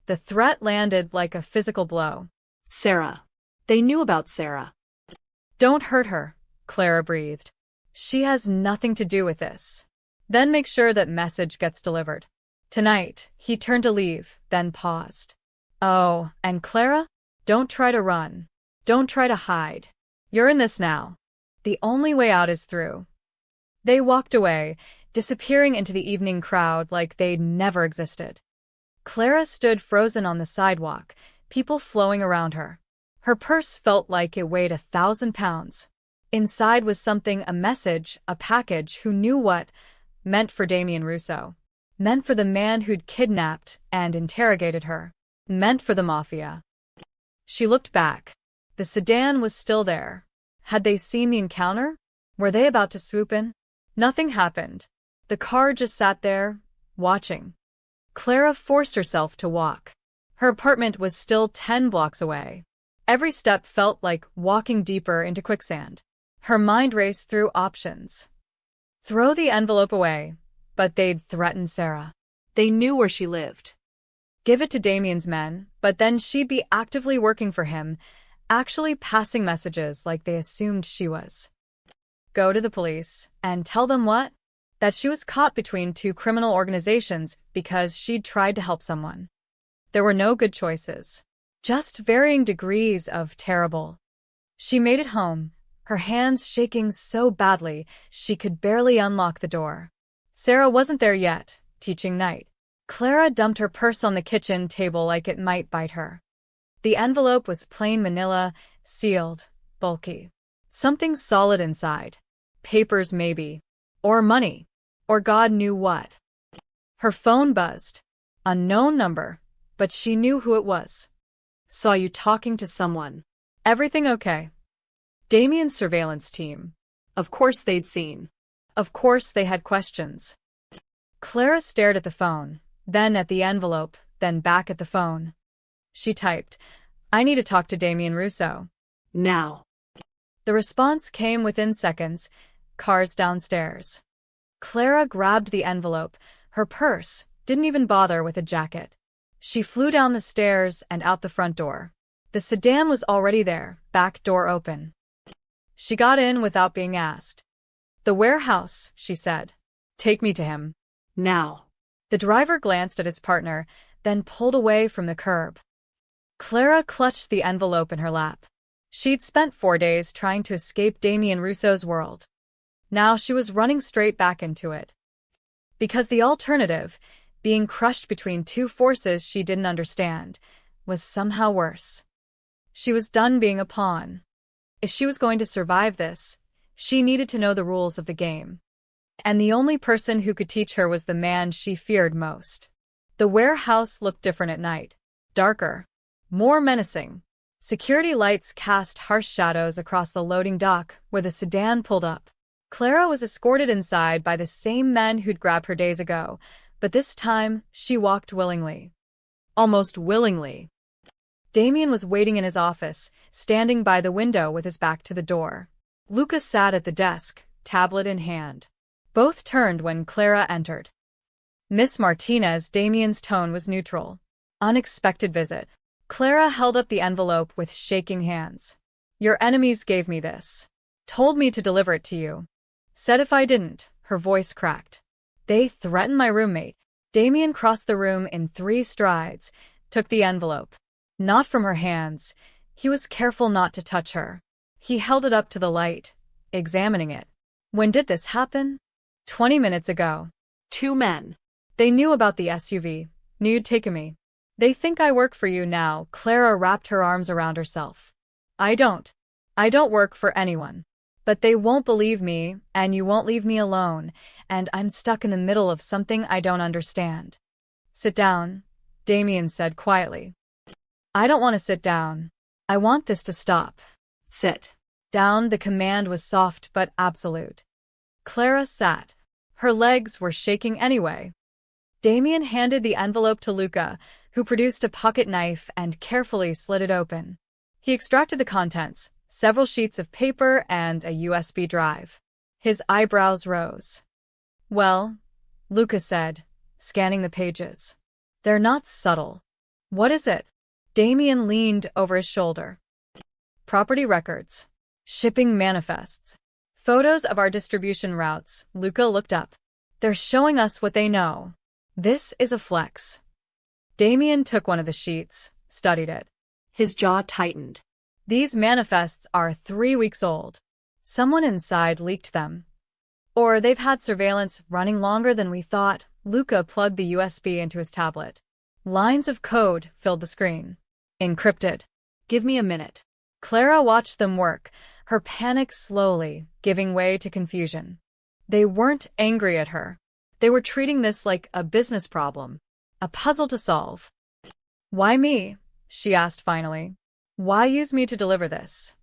The threat landed like a physical blow. Sarah. They knew about Sarah. "Don't hurt her," Clara breathed. "She has nothing to do with this. Then make sure that message gets delivered. Tonight." He turned to leave, then paused. "Oh, and Clara, don't try to run. Don't try to hide. You're in this now. The only way out is through." They walked away, disappearing into the evening crowd like they'd never existed. Clara stood frozen on the sidewalk, people flowing around her. Her purse felt like it weighed 1,000 pounds. Inside was something, a message, a package. Who knew what? Meant for Damien Russo. Meant for the man who'd kidnapped and interrogated her. Meant for the Mafia. She looked back. The sedan was still there. Had they seen the encounter? Were they about to swoop in? Nothing happened. The car just sat there, watching. Clara forced herself to walk. Her apartment was still 10 blocks away. Every step felt like walking deeper into quicksand. Her mind raced through options. Throw the envelope away, but they'd threaten Sarah. They knew where she lived. Give it to Damien's men, but then she'd be actively working for him, actually passing messages like they assumed she was. Go to the police and tell them what? That she was caught between two criminal organizations because she'd tried to help someone. There were no good choices, just varying degrees of terrible. She made it home, her hands shaking so badly she could barely unlock the door. Sarah wasn't there yet, teaching night. Clara dumped her purse on the kitchen table like it might bite her. The envelope was plain manila, sealed, bulky. Something solid inside. Papers maybe. Or money. Or God knew what. Her phone buzzed. Unknown number, but she knew who it was. Saw you talking to someone. Everything okay? Damien's surveillance team. Of course they'd seen. Of course they had questions. Clara stared at the phone, then at the envelope, then back at the phone. She typed, I need to talk to Damien Russo. Now. The response came within seconds, cars downstairs. Clara grabbed the envelope, her purse, didn't even bother with a jacket. She flew down the stairs and out the front door. The sedan was already there, back door open. She got in without being asked. The warehouse, she said. Take me to him. Now. The driver glanced at his partner, then pulled away from the curb. Clara clutched the envelope in her lap. She'd spent 4 days trying to escape Damien Russo's world. Now she was running straight back into it. Because the alternative, being crushed between two forces she didn't understand, was somehow worse. She was done being a pawn. If she was going to survive this, she needed to know the rules of the game. And the only person who could teach her was the man she feared most. The warehouse looked different at night. Darker. More menacing. Security lights cast harsh shadows across the loading dock where the sedan pulled up. Clara was escorted inside by the same men who'd grabbed her days ago, but this time she walked willingly. Almost willingly. Damien was waiting in his office, standing by the window with his back to the door. Luca sat at the desk, tablet in hand. Both turned when Clara entered. Miss Martinez, Damien's tone was neutral. Unexpected visit. Clara held up the envelope with shaking hands. Your enemies gave me this. Told me to deliver it to you. Said if I didn't, her voice cracked. They threatened my roommate. Damien crossed the room in 3 strides, took the envelope. Not from her hands. He was careful not to touch her. He held it up to the light, examining it. When did this happen? 20 minutes ago. 2 men. They knew about the SUV, knew you'd taken me. They think I work for you now. Clara wrapped her arms around herself. I don't. I don't work for anyone. But they won't believe me, and you won't leave me alone, and I'm stuck in the middle of something I don't understand. Sit down, Damien said quietly. I don't want to sit down. I want this to stop. Sit. Down, the command was soft but absolute. Clara sat. Her legs were shaking anyway. Damien handed the envelope to Luca, who produced a pocket knife and carefully slit it open. He extracted the contents, several sheets of paper and a USB drive. His eyebrows rose. Well, Luca said, scanning the pages. They're not subtle. What is it? Damien leaned over his shoulder. Property records. Shipping manifests. Photos of our distribution routes. Luca looked up. They're showing us what they know. This is a flex. Damien took one of the sheets, studied it. His jaw tightened. These manifests are 3 weeks old. Someone inside leaked them. Or they've had surveillance running longer than we thought. Luca plugged the USB into his tablet. Lines of code filled the screen. Encrypted. Give me a minute. Clara watched them work, her panic slowly giving way to confusion. They weren't angry at her. They were treating this like a business problem, a puzzle to solve. Why me? She asked finally. Why use me to deliver this?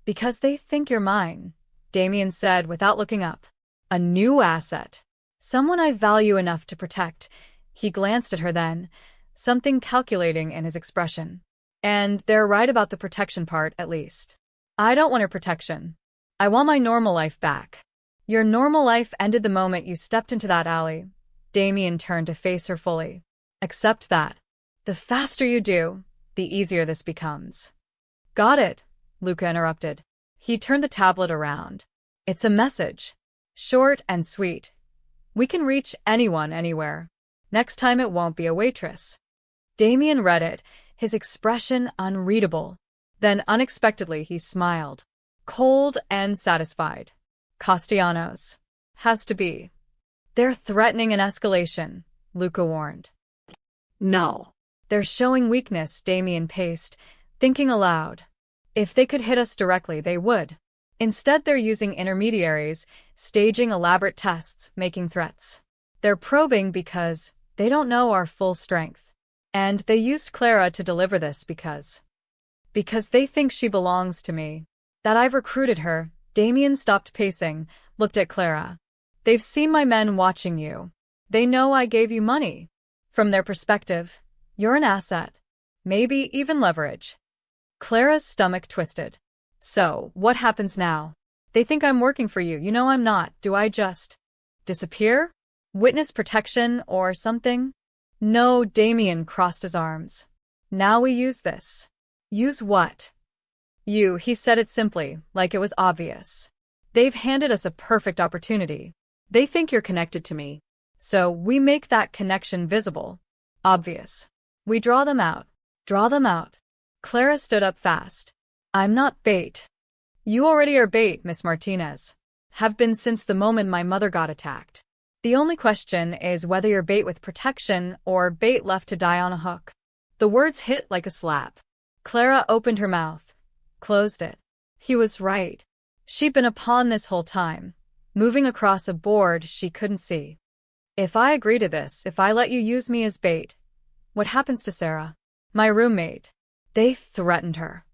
Because they think you're mine, Damien said without looking up. A new asset. Someone I value enough to protect. He glanced at her then, something calculating in his expression. And they're right about the protection part, at least. I don't want her protection. I want my normal life back. Your normal life ended the moment you stepped into that alley. Damien turned to face her fully. Accept that. The faster you do, the easier this becomes. Got it, Luca interrupted. He turned the tablet around. It's a message. Short and sweet. We can reach anyone anywhere. Next time it won't be a waitress. Damien read it, his expression unreadable. Then unexpectedly he smiled. Cold and satisfied. Castellanos. Has to be. They're threatening an escalation, Luca warned. No. They're showing weakness, Damien paced, thinking aloud. If they could hit us directly, they would. Instead, they're using intermediaries, staging elaborate tests, making threats. They're probing because they don't know our full strength. And they used Clara to deliver this because they think she belongs to me. That I've recruited her. Damien stopped pacing, looked at Clara. They've seen my men watching you. They know I gave you money. From their perspective, you're an asset. Maybe even leverage. Clara's stomach twisted. So, what happens now? They think I'm working for you. You know I'm not. Do I just disappear? Witness protection or something? No, Damien crossed his arms. Now we use this. Use what? You, he said it simply, like it was obvious. They've handed us a perfect opportunity. They think you're connected to me. So we make that connection visible. Obvious. We draw them out. Draw them out. Clara stood up fast. I'm not bait. You already are bait, Miss Martinez. Have been since the moment my mother got attacked. The only question is whether you're bait with protection or bait left to die on a hook. The words hit like a slap. Clara opened her mouth, closed it. He was right. She'd been a pawn this whole time, moving across a board she couldn't see. If I agree to this, if I let you use me as bait, what happens to Sarah? My roommate. They threatened her.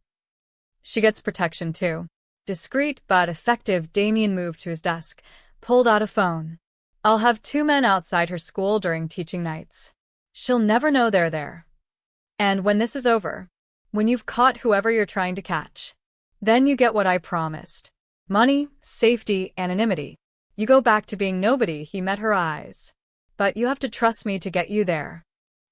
She gets protection too. Discreet but effective, Damien moved to his desk, pulled out a phone. I'll have 2 men outside her school during teaching nights. She'll never know they're there. And when this is over, when you've caught whoever you're trying to catch, then you get what I promised. Money, safety, anonymity. You go back to being nobody. He met her eyes. But you have to trust me to get you there.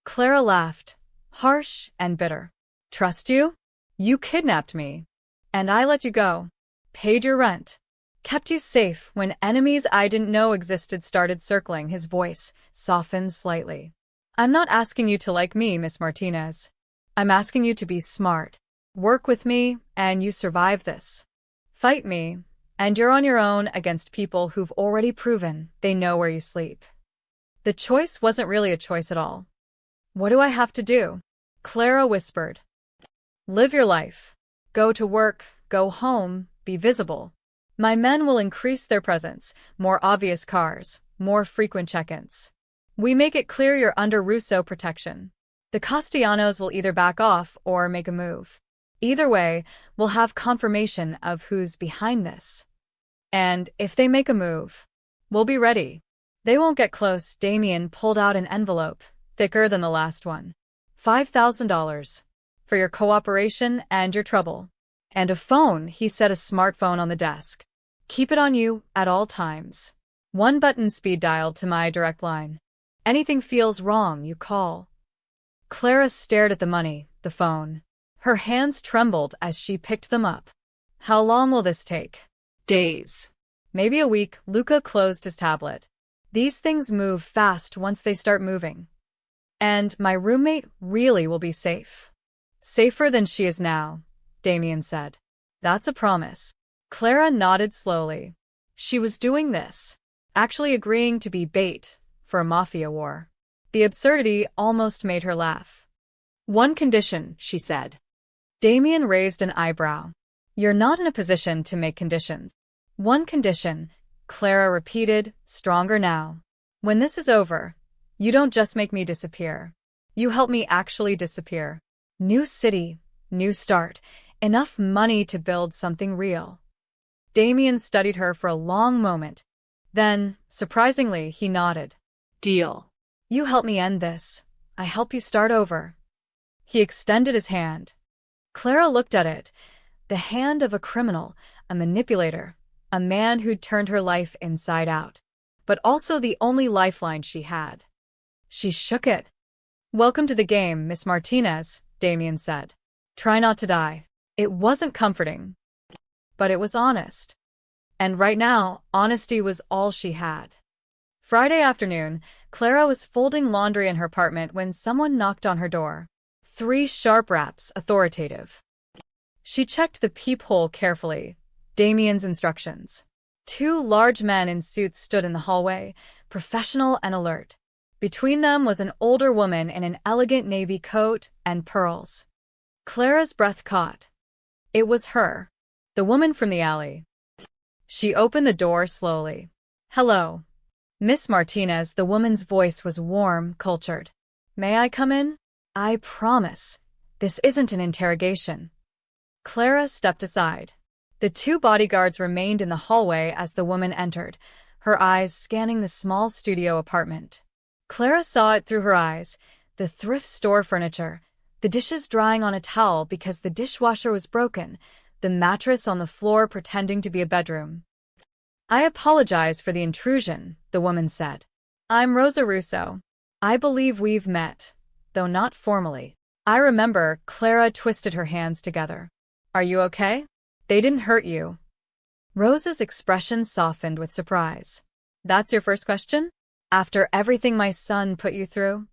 Clara laughed, harsh and bitter. Trust you? You kidnapped me. And I let you go. Paid your rent. Kept you safe when enemies I didn't know existed started circling. His voice softened slightly. I'm not asking you to like me, Miss Martinez. I'm asking you to be smart. Work with me, and you survive this. Fight me, and you're on your own against people who've already proven they know where you sleep. The choice wasn't really a choice at all. What do I have to do? Clara whispered. Live your life. Go to work, go home, be visible. My men will increase their presence, more obvious cars, more frequent check-ins. We make it clear you're under Russo protection. The Castellanos will either back off or make a move. Either way, we'll have confirmation of who's behind this. And if they make a move, we'll be ready. They won't get close. Damien pulled out an envelope, thicker than the last one. $5,000. For your cooperation and your trouble. And a phone, he set a smartphone on the desk. Keep it on you at all times. 1-button speed dial to my direct line. Anything feels wrong, you call. Clara stared at the money, the phone. Her hands trembled as she picked them up. How long will this take? Days. Maybe a week. Luca closed his tablet. These things move fast once they start moving. And my roommate really will be safe. Safer than she is now, Damien said. That's a promise. Clara nodded slowly. She was doing this, actually agreeing to be bait for a Mafia war. The absurdity almost made her laugh. One condition, she said. Damien raised an eyebrow. You're not in a position to make conditions. One condition, Clara repeated, stronger now. When this is over, you don't just make me disappear. You help me actually disappear. New city, new start, enough money to build something real. Damien studied her for a long moment. Then, surprisingly, he nodded. Deal. You help me end this. I help you start over. He extended his hand. Clara looked at it. The hand of a criminal, a manipulator, a man who'd turned her life inside out, but also the only lifeline she had. She shook it. "Welcome to the game, Miss Martinez," Damien said. "Try not to die." It wasn't comforting, but it was honest. And right now, honesty was all she had. Friday afternoon, Clara was folding laundry in her apartment when someone knocked on her door. 3 sharp raps, authoritative. She checked the peephole carefully. Damien's instructions. 2 large men in suits stood in the hallway, professional and alert. Between them was an older woman in an elegant navy coat and pearls. Clara's breath caught. It was her, the woman from the alley. She opened the door slowly. "Hello, Miss Martinez." The woman's voice was warm, cultured. "May I come in? I promise, this isn't an interrogation." Clara stepped aside. The 2 bodyguards remained in the hallway as the woman entered, her eyes scanning the small studio apartment. Clara saw it through her eyes, the thrift store furniture, the dishes drying on a towel because the dishwasher was broken, the mattress on the floor pretending to be a bedroom. "I apologize for the intrusion," the woman said. "I'm Rosa Russo. I believe we've met, though not formally." "I remember." Clara twisted her hands together. "Are you okay? They didn't hurt you?" Rosa's expression softened with surprise. "That's your first question? After everything my son put you through?"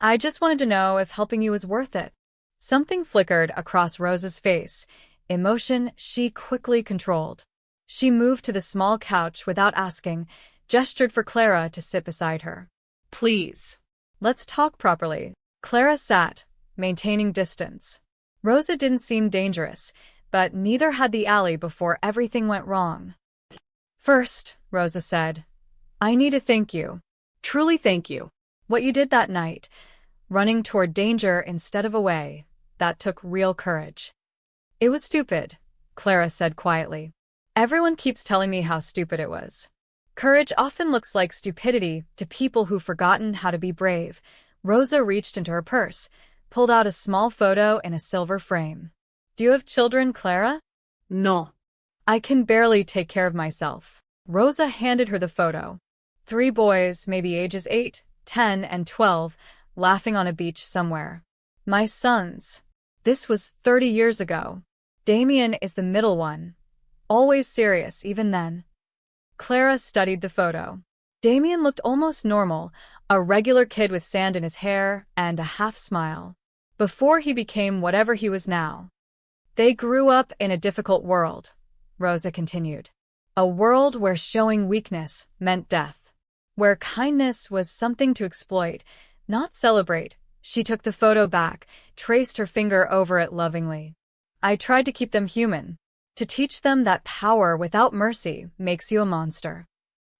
"I just wanted to know if helping you was worth it." Something flickered across Rosa's face, emotion she quickly controlled. She moved to the small couch without asking, gestured for Clara to sit beside her. Please. "Let's talk properly." Clara sat, maintaining distance. Rosa didn't seem dangerous, but neither had the alley before everything went wrong. "First," Rosa said, "I need to thank you. Truly thank you. What you did that night, running toward danger instead of away, that took real courage." "It was stupid," Clara said quietly. "Everyone keeps telling me how stupid it was." Courage often looks like stupidity to people who've forgotten how to be brave. Rosa reached into her purse, pulled out a small photo in a silver frame. "Do you have children, Clara?" No. "I can barely take care of myself." Rosa handed her the photo. 3 boys, maybe ages 8, 10, and 12, laughing on a beach somewhere. "My sons." This was 30 years ago. Damien is the middle one. Always serious, even then. Clara studied the photo. Damien looked almost normal, a regular kid with sand in his hair and a half smile. Before he became whatever he was now. "They grew up in a difficult world," Rosa continued. "A world where showing weakness meant death. Where kindness was something to exploit, not celebrate." She took the photo back, traced her finger over it lovingly. "I tried to keep them human. To teach them that power without mercy makes you a monster."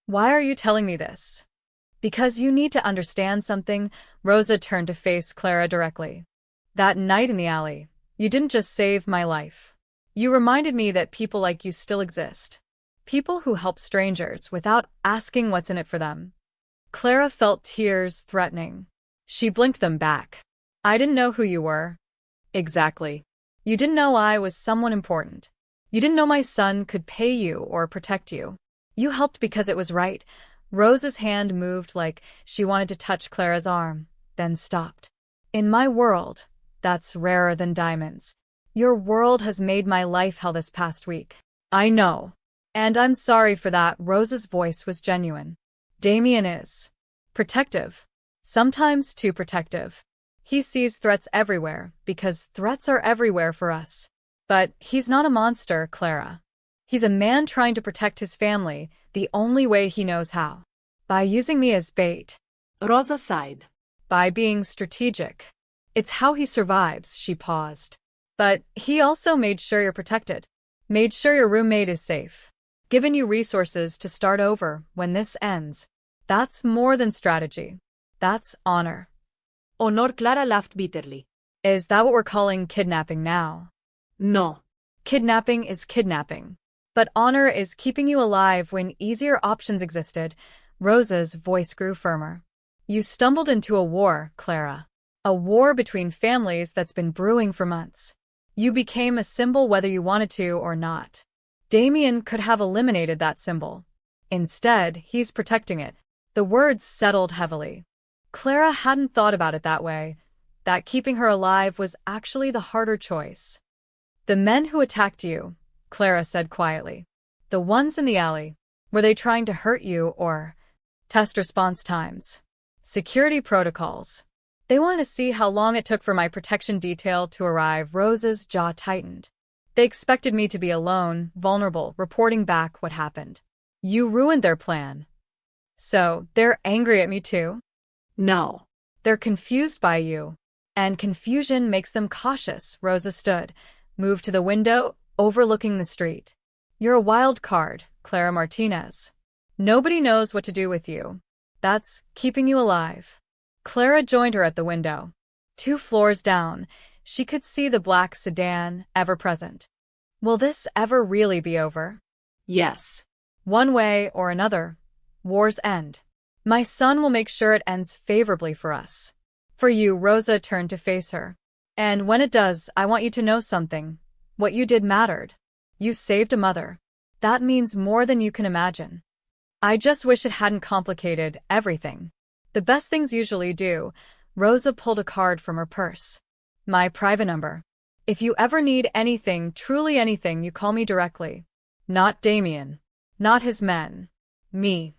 "Why are you telling me this?" "Because you need to understand something." Rosa turned to face Clara directly. "That night in the alley, you didn't just save my life. You reminded me that people like you still exist. People who help strangers without asking what's in it for them." Clara felt tears threatening. She blinked them back. "I didn't know who you were." "Exactly. You didn't know I was someone important. You didn't know my son could pay you or protect you. You helped because it was right." Rosa's hand moved like she wanted to touch Clara's arm, then stopped. "In my world, that's rarer than diamonds. Your world has made my life hell this past week." "I know. And I'm sorry for that." Rosa's voice was genuine. "Damien is protective. Sometimes too protective. He sees threats everywhere because threats are everywhere for us. But he's not a monster, Clara. He's a man trying to protect his family the only way he knows how. By using me as bait." Rosa sighed. "By being strategic. It's how he survives." She paused. "But he also made sure you're protected. Made sure your roommate is safe. Given you resources to start over when this ends. That's more than strategy. That's honor." Honor. Clara laughed bitterly. "Is that what we're calling kidnapping now?" No. Kidnapping is kidnapping. But honor is keeping you alive when easier options existed." Rosa's voice grew firmer. "You stumbled into a war, Clara. A war between families that's been brewing for months. You became a symbol whether you wanted to or not. Damien could have eliminated that symbol. Instead, he's protecting it. The words settled heavily. Clara hadn't thought about it that way, that keeping her alive was actually the harder choice. The men who attacked you, Clara said quietly. The ones in the alley. Were they trying to hurt you or test response times? Security protocols. They wanted to see how long it took for my protection detail to arrive. Rosa's jaw tightened. They expected me to be alone, vulnerable, reporting back what happened. You ruined their plan. So, they're angry at me too? No. They're confused by you. And confusion makes them cautious. Rosa stood, moved to the window, overlooking the street. You're a wild card, Clara Martinez. Nobody knows what to do with you. That's keeping you alive. Clara joined her at the window. 2 floors down, she could see the black sedan, ever present. Will this ever really be over? Yes. One way or another, wars end. My son will make sure it ends favorably for us. For you, Rosa turned to face her. And when it does, I want you to know something. What you did mattered. You saved a mother. That means more than you can imagine. I just wish it hadn't complicated everything. The best things usually do. Rosa pulled a card from her purse. My private number. If you ever need anything, truly anything, you call me directly. Not Damien. Not his men. Me.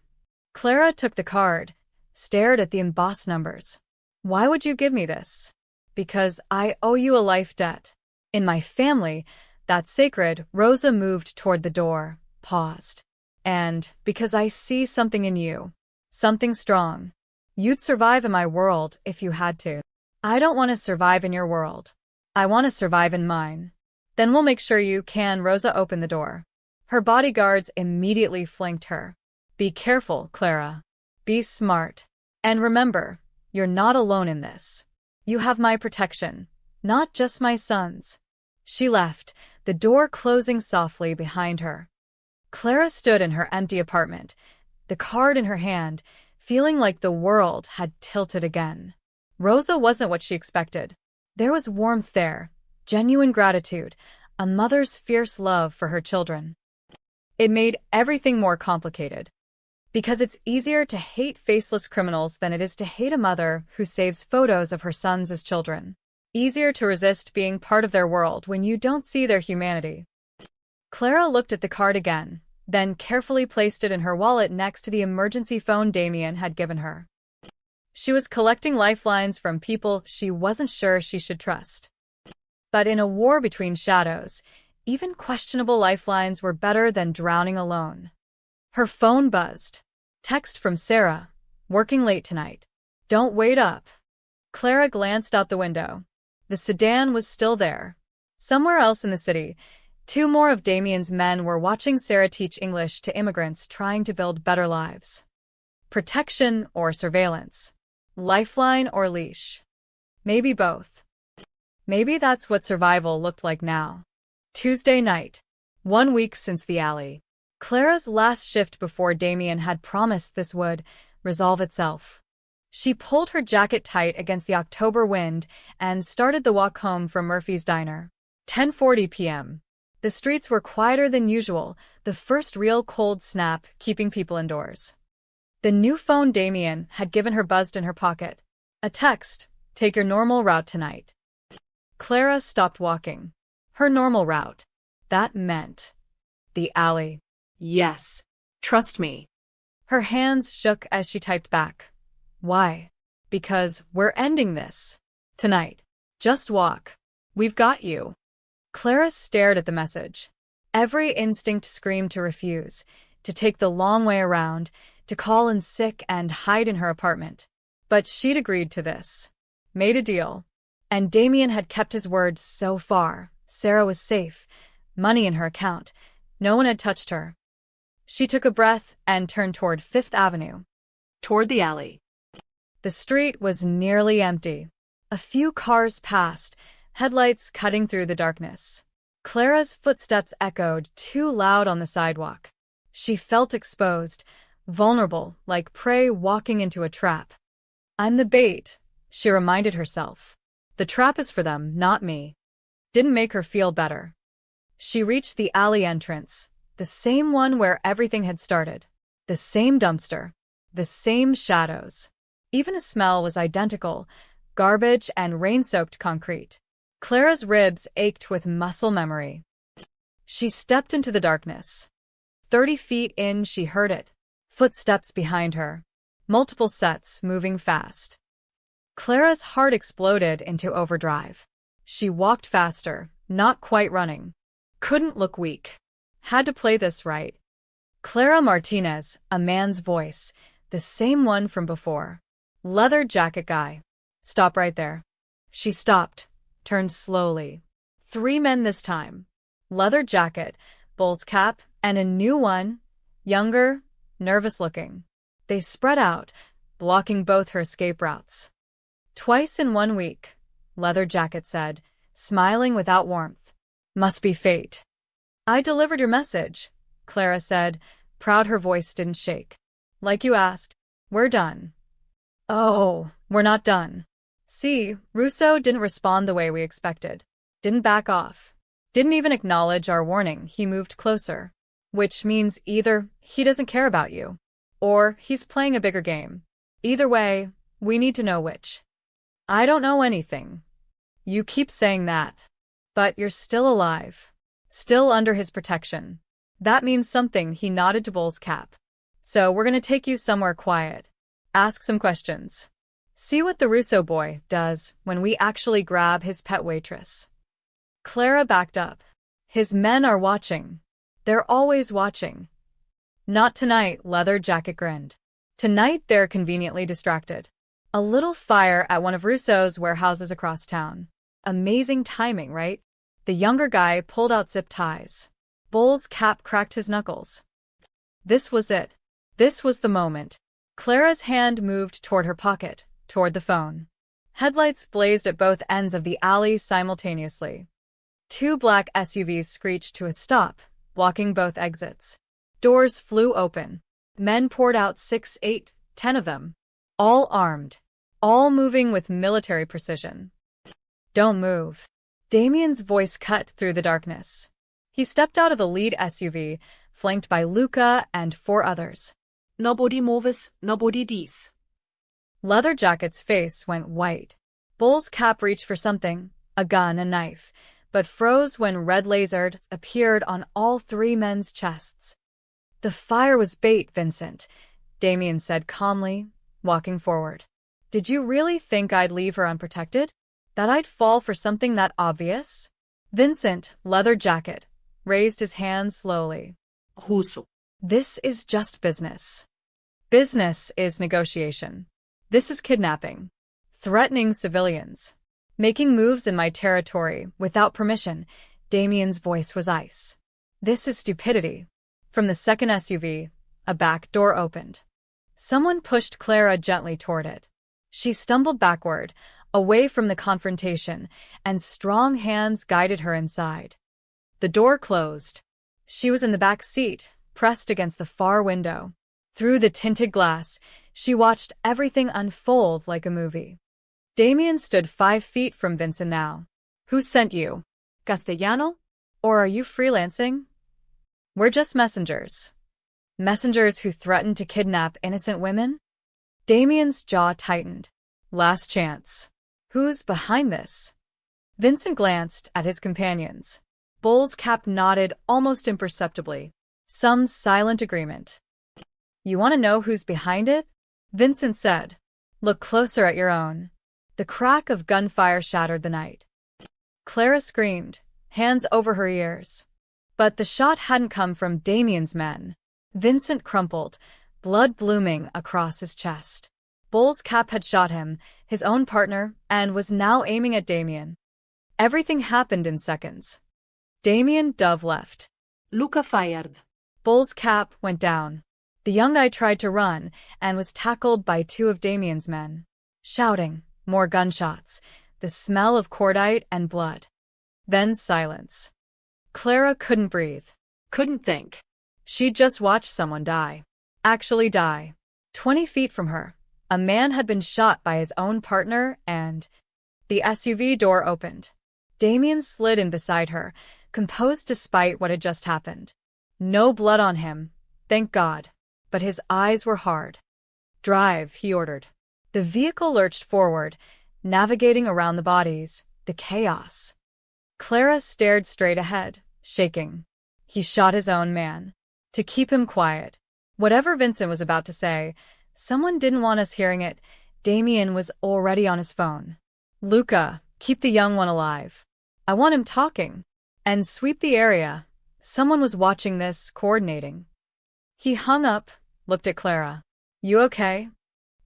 Clara took the card, stared at the embossed numbers. Why would you give me this? Because I owe you a life debt. In my family, that's sacred. Rosa moved toward the door, paused. And because I see something in you. Something strong. You'd survive in my world if you had to. I don't want to survive in your world. I want to survive in mine. Then we'll make sure you can. Rosa opened the door. Her bodyguards immediately flanked her. Be careful, Clara. Be smart. And remember, you're not alone in this. You have my protection, not just my son's. She left, the door closing softly behind her. Clara stood in her empty apartment, the card in her hand, feeling like the world had tilted again. Rosa wasn't what she expected. There was warmth there, genuine gratitude, a mother's fierce love for her children. It made everything more complicated. Because it's easier to hate faceless criminals than it is to hate a mother who saves photos of her sons as children. Easier to resist being part of their world when you don't see their humanity. Clara looked at the card again, then carefully placed it in her wallet next to the emergency phone Damien had given her. She was collecting lifelines from people she wasn't sure she should trust. But in a war between shadows, even questionable lifelines were better than drowning alone. Her phone buzzed. Text from Sarah. Working late tonight. Don't wait up. Clara glanced out the window. The sedan was still there. Somewhere else in the city, 2 more of Damien's men were watching Sarah teach English to immigrants trying to build better lives. Protection or surveillance. Lifeline or leash. Maybe both. Maybe that's what survival looked like now. Tuesday night. 1 week since the alley. Clara's last shift before Damien had promised this would resolve itself. She pulled her jacket tight against the October wind and started the walk home from Murphy's Diner. 10:40 p.m. The streets were quieter than usual, the first real cold snap keeping people indoors. The new phone Damien had given her buzzed in her pocket. A text, take your normal route tonight. Clara stopped walking. Her normal route. That meant the alley. Yes. Trust me. Her hands shook as she typed back. Why? Because we're ending this. Tonight. Just walk. We've got you. Clara stared at the message. Every instinct screamed to refuse, to take the long way around, to call in sick and hide in her apartment. But she'd agreed to this. Made a deal. And Damien had kept his word so far. Sarah was safe. Money in her account. No one had touched her. She took a breath and turned toward 5th Avenue. Toward the alley. The street was nearly empty. A few cars passed, headlights cutting through the darkness. Clara's footsteps echoed too loud on the sidewalk. She felt exposed, vulnerable, like prey walking into a trap. I'm the bait, she reminded herself. The trap is for them, not me. Didn't make her feel better. She reached the alley entrance, The same one where everything had started. The same dumpster. The same shadows. Even the smell was identical, garbage and rain-soaked concrete. Clara's ribs ached with muscle memory. She stepped into the darkness. 30 feet in, she heard it. Footsteps behind her. Multiple sets moving fast. Clara's heart exploded into overdrive. She walked faster, not quite running. Couldn't look weak. Had to play this right. Clara Martinez, a man's voice, the same one from before. Leather jacket guy. Stop right there. She stopped, turned slowly. 3 men this time. Leather jacket, bull's cap, and a new one, younger, nervous-looking. They spread out, blocking both her escape routes. Twice in 1 week, Leather jacket said, smiling without warmth. Must be fate. I delivered your message, Clara said, proud her voice didn't shake. Like you asked, we're done. Oh, we're not done. See, Russo didn't respond the way we expected. Didn't back off. Didn't even acknowledge our warning. He moved closer. Which means either he doesn't care about you, or he's playing a bigger game. Either way, we need to know which. I don't know anything. You keep saying that. But you're still alive. Still under his protection. That means something. He nodded to Bull's cap. So we're gonna take you somewhere quiet. Ask some questions. See what the Russo boy does when we actually grab his pet waitress. Clara backed up. His men are watching. They're always watching. Not tonight, Leather jacket grinned. Tonight they're conveniently distracted. A little fire at one of Russo's warehouses across town. Amazing timing, right? The younger guy pulled out zip ties. Bull's cap cracked his knuckles. This was it. This was the moment. Clara's hand moved toward her pocket, toward the phone. Headlights blazed at both ends of the alley simultaneously. 2 black SUVs screeched to a stop, blocking both exits. Doors flew open. Men poured out 6, 8, 10 of them. All armed. All moving with military precision. Don't move. Damien's voice cut through the darkness. He stepped out of the lead SUV, flanked by Luca and 4 others. Nobody moves, nobody dies. Leather jacket's face went white. Bull's cap reached for something, a gun, a knife, but froze when red lasers appeared on all 3 men's chests. The fire was bait, Vincent, Damien said calmly, walking forward. Did you really think I'd leave her unprotected? That I'd fall for something that obvious? Vincent, Leather jacket, raised his hand slowly. Russo. This is just business. Business is negotiation. This is kidnapping. Threatening civilians. Making moves in my territory without permission. Damien's voice was ice. This is stupidity. From the second SUV, a back door opened. Someone pushed Clara gently toward it. She stumbled backward, away from the confrontation, and strong hands guided her inside. The door closed. She was in the back seat, pressed against the far window. Through the tinted glass, she watched everything unfold like a movie. Damien stood 5 feet from Vincent now. Who sent you? Castellano? Or are you freelancing? We're just messengers. Messengers who threaten to kidnap innocent women? Damien's jaw tightened. Last chance. Who's behind this? Vincent glanced at his companions. Bull's cap nodded almost imperceptibly. Some silent agreement. You want to know who's behind it? Vincent said. Look closer at your own. The crack of gunfire shattered the night. Clara screamed, hands over her ears. But the shot hadn't come from Damien's men. Vincent crumpled, blood blooming across his chest. Bull's cap had shot him, his own partner, and was now aiming at Damien. Everything happened in seconds. Damien dove left. Luca fired. Bull's cap went down. The young guy tried to run and was tackled by 2 of Damien's men. Shouting, more gunshots, the smell of cordite and blood. Then silence. Clara couldn't breathe. Couldn't think. She'd just watched someone die. Actually die. 20 feet from her, a man had been shot by his own partner and... The SUV door opened. Damien slid in beside her, composed despite what had just happened. No blood on him, thank God. But his eyes were hard. Drive, he ordered. The vehicle lurched forward, navigating around the bodies, the chaos. Clara stared straight ahead, shaking. He shot his own man. To keep him quiet. Whatever Vincent was about to say, someone didn't want us hearing it. Damien was already on his phone. Luca, keep the young one alive. I want him talking. And sweep the area. Someone was watching this, coordinating. He hung up, looked at Clara. You okay?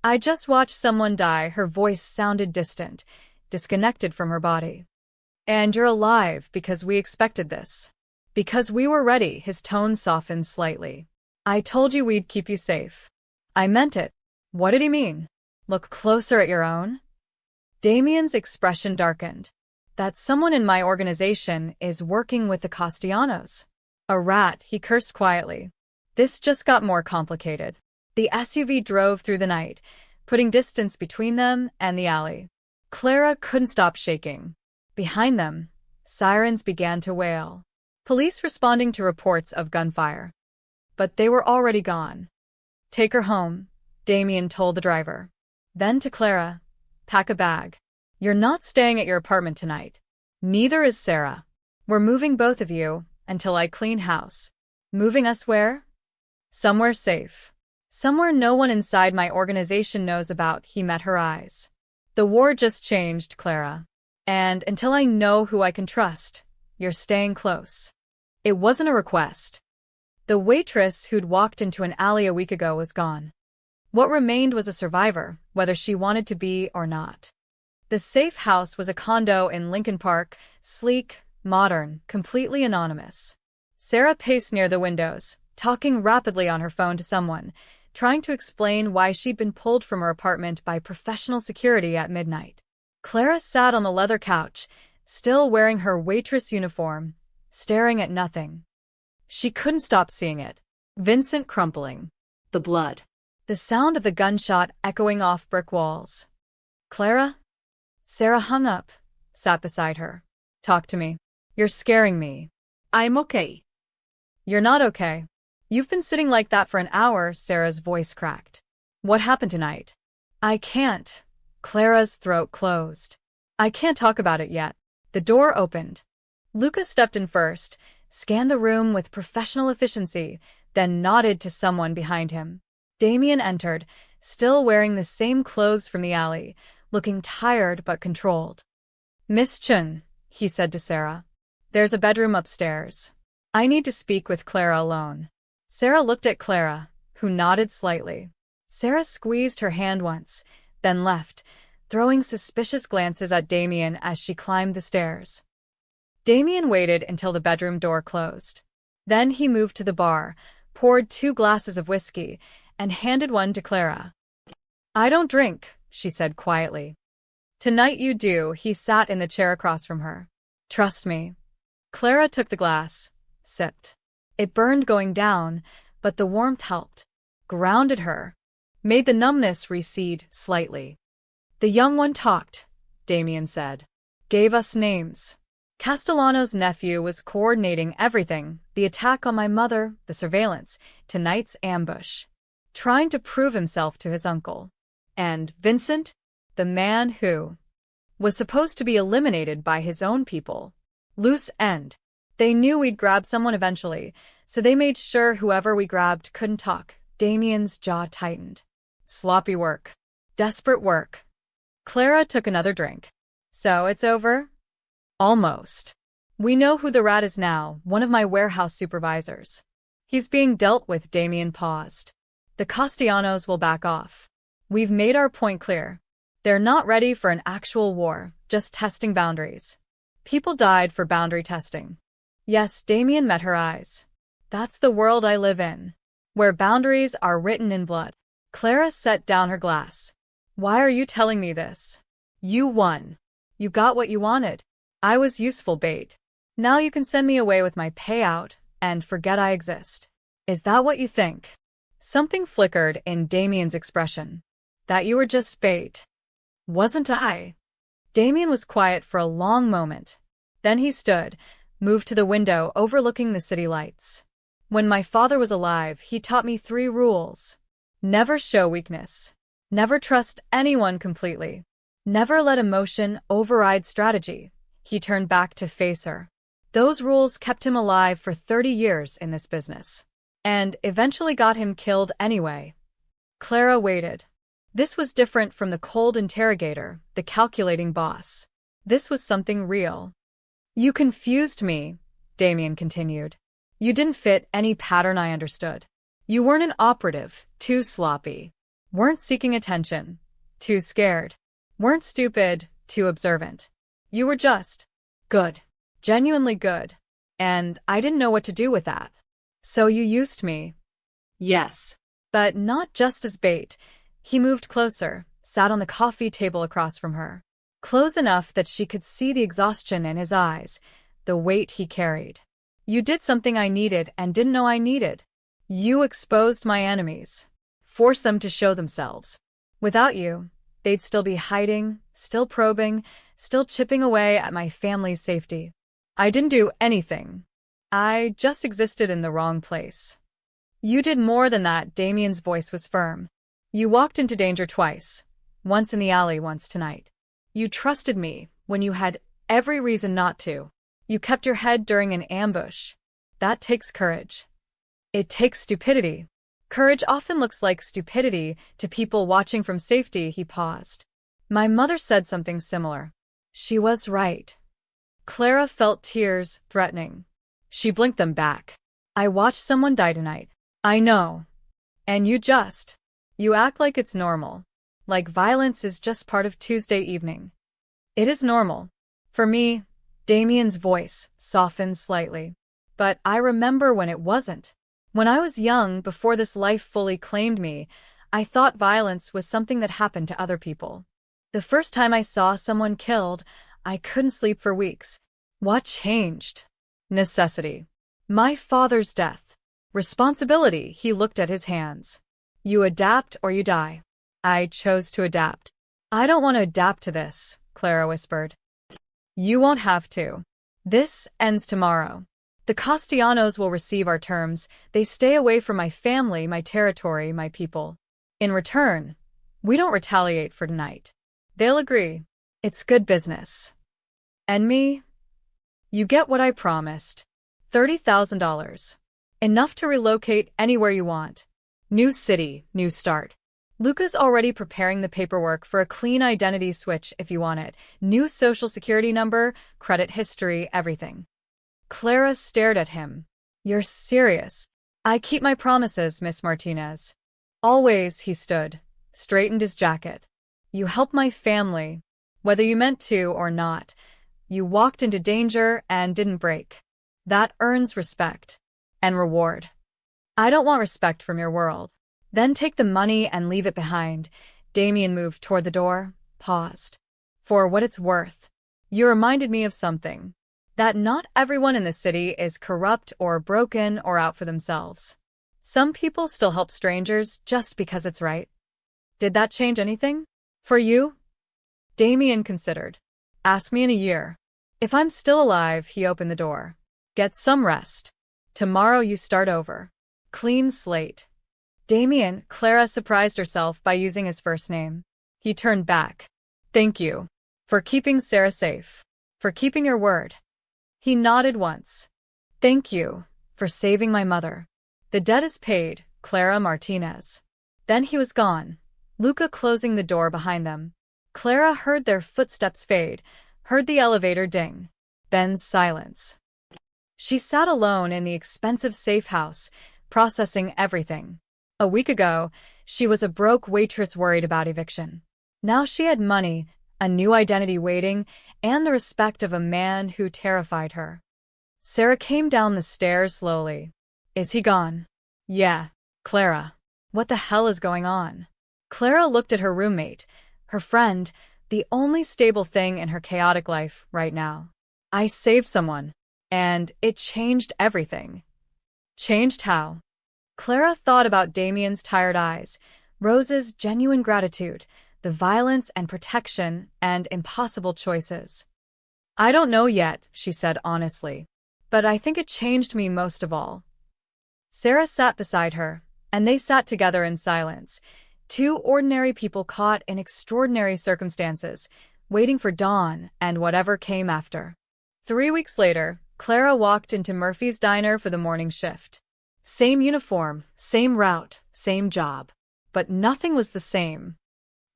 I just watched someone die. Her voice sounded distant, disconnected from her body. And you're alive because we expected this. Because we were ready, his tone softened slightly. I told you we'd keep you safe. I meant it. What did he mean? Look closer at your own? Damien's expression darkened. That someone in my organization is working with the Castellanos. A rat, he cursed quietly. This just got more complicated. The SUV drove through the night, putting distance between them and the alley. Clara couldn't stop shaking. Behind them, sirens began to wail. Police responding to reports of gunfire. But they were already gone. Take her home, Damien told the driver. Then to Clara, pack a bag. You're not staying at your apartment tonight. Neither is Sarah. We're moving both of you until I clean house. Moving us where? Somewhere safe. Somewhere no one inside my organization knows about. He met her eyes. The war just changed, Clara. And until I know who I can trust, you're staying close. It wasn't a request. The waitress who'd walked into an alley a week ago was gone. What remained was a survivor, whether she wanted to be or not. The safe house was a condo in Lincoln Park, sleek, modern, completely anonymous. Sarah paced near the windows, talking rapidly on her phone to someone, trying to explain why she'd been pulled from her apartment by professional security at midnight. Clara sat on the leather couch, still wearing her waitress uniform, staring at nothing. She couldn't stop seeing it. Vincent crumpling. The blood. The sound of the gunshot echoing off brick walls. Clara? Sarah hung up, sat beside her. Talk to me. You're scaring me. I'm okay. You're not okay. You've been sitting like that for an hour, Sarah's voice cracked. What happened tonight? I can't. Clara's throat closed. I can't talk about it yet. The door opened. Luca stepped in first, scanned the room with professional efficiency, then nodded to someone behind him. Damien entered, still wearing the same clothes from the alley, looking tired but controlled. Miss Chun, he said to Sarah. There's a bedroom upstairs. I need to speak with Clara alone. Sarah looked at Clara, who nodded slightly. Sarah squeezed her hand once, then left, throwing suspicious glances at Damien as she climbed the stairs. Damien waited until the bedroom door closed. Then he moved to the bar, poured 2 glasses of whiskey, and handed one to Clara. I don't drink, she said quietly. Tonight you do. He sat in the chair across from her. Trust me. Clara took the glass, sipped. It burned going down, but the warmth helped, grounded her, made the numbness recede slightly. The young one talked, Damien said. Gave us names. Castellano's nephew was coordinating everything, the attack on my mother, the surveillance, tonight's ambush. Trying to prove himself to his uncle. And Vincent, the man who was supposed to be eliminated by his own people. Loose end. They knew we'd grab someone eventually, so they made sure whoever we grabbed couldn't talk. Damien's jaw tightened. Sloppy work. Desperate work. Clara took another drink. So it's over? Almost. We know who the rat is now, one of my warehouse supervisors. He's being dealt with. Damien paused. The Castellanos will back off. We've made our point clear. They're not ready for an actual war, just testing boundaries. People died for boundary testing. Yes, Damien met her eyes. That's the world I live in, where boundaries are written in blood. Clara set down her glass. Why are you telling me this? You won. You got what you wanted. I was useful bait. Now you can send me away with my payout and forget I exist. Is that what you think? Something flickered in Damien's expression. That you were just bait. Wasn't I? Damien was quiet for a long moment. Then he stood, moved to the window overlooking the city lights. When my father was alive, he taught me 3 rules. Never show weakness. Never trust anyone completely. Never let emotion override strategy. He turned back to face her. Those rules kept him alive for 30 years in this business. And eventually got him killed anyway. Clara waited. This was different from the cold interrogator, the calculating boss. This was something real. You confused me, Damien continued. You didn't fit any pattern I understood. You weren't an operative, too sloppy. Weren't seeking attention, too scared. Weren't stupid, too observant. You were just good, genuinely good. And I didn't know what to do with that. So you used me. Yes. But not just as bait. He moved closer, sat on the coffee table across from her. Close enough that she could see the exhaustion in his eyes, the weight he carried. You did something I needed and didn't know I needed. You exposed my enemies. Forced them to show themselves. Without you, they'd still be hiding, still probing, still chipping away at my family's safety. I didn't do anything. I just existed in the wrong place. You did more than that. Damien's voice was firm. You walked into danger twice. Once in the alley, once tonight. You trusted me when you had every reason not to. You kept your head during an ambush. That takes courage. It takes stupidity. Courage often looks like stupidity to people watching from safety. He paused. My mother said something similar. She was right. Clara felt tears threatening. She blinked them back. I watched someone die tonight. I know. And you act like it's normal. Like violence is just part of Tuesday evening. It is normal. For me, Damien's voice softened slightly. But I remember when it wasn't. When I was young, before this life fully claimed me, I thought violence was something that happened to other people. The first time I saw someone killed, I couldn't sleep for weeks. What changed? Necessity. My father's death. Responsibility. He looked at his hands. You adapt or you die. I chose to adapt. I don't want to adapt to this, Clara whispered. You won't have to. This ends tomorrow. The Castellanos will receive our terms. They stay away from my family, my territory, my people. In return, we don't retaliate for tonight. They'll agree. It's good business. And me? You get what I promised. $30,000. Enough to relocate anywhere you want. New city, new start. Luca's already preparing the paperwork for a clean identity switch if you want it. New social security number, credit history, everything. Clara stared at him. You're serious. I keep my promises, Miss Martinez. Always. He stood, straightened his jacket. You helped my family, whether you meant to or not. You walked into danger and didn't break. That earns respect. And reward. I don't want respect from your world. Then take the money and leave it behind. Damien moved toward the door, paused. For what it's worth, you reminded me of something. That not everyone in the city is corrupt or broken or out for themselves. Some people still help strangers just because it's right. Did that change anything? For you? Damien considered. Ask me in a year. If I'm still alive, he opened the door. Get some rest. Tomorrow you start over. Clean slate. Damien, Clara surprised herself by using his first name. He turned back. Thank you. For keeping Sarah safe. For keeping your word. He nodded once. Thank you. For saving my mother. The debt is paid, Clara Martinez. Then he was gone. Luca closing the door behind them. Clara heard their footsteps fade, heard the elevator ding. Then silence. She sat alone in the expensive safe house, processing everything. A week ago, she was a broke waitress worried about eviction. Now she had money, a new identity waiting, and the respect of a man who terrified her. Sarah came down the stairs slowly. Is he gone? Yeah. Clara. What the hell is going on? Clara looked at her roommate, her friend, the only stable thing in her chaotic life right now. I saved someone, and it changed everything. Changed how? Clara thought about Damien's tired eyes, Rose's genuine gratitude, the violence and protection and impossible choices. I don't know yet, she said honestly, but I think it changed me most of all. Sarah sat beside her, and they sat together in silence. Two ordinary people caught in extraordinary circumstances, waiting for dawn and whatever came after. 3 weeks later, Clara walked into Murphy's diner for the morning shift. Same uniform, same route, same job. But nothing was the same.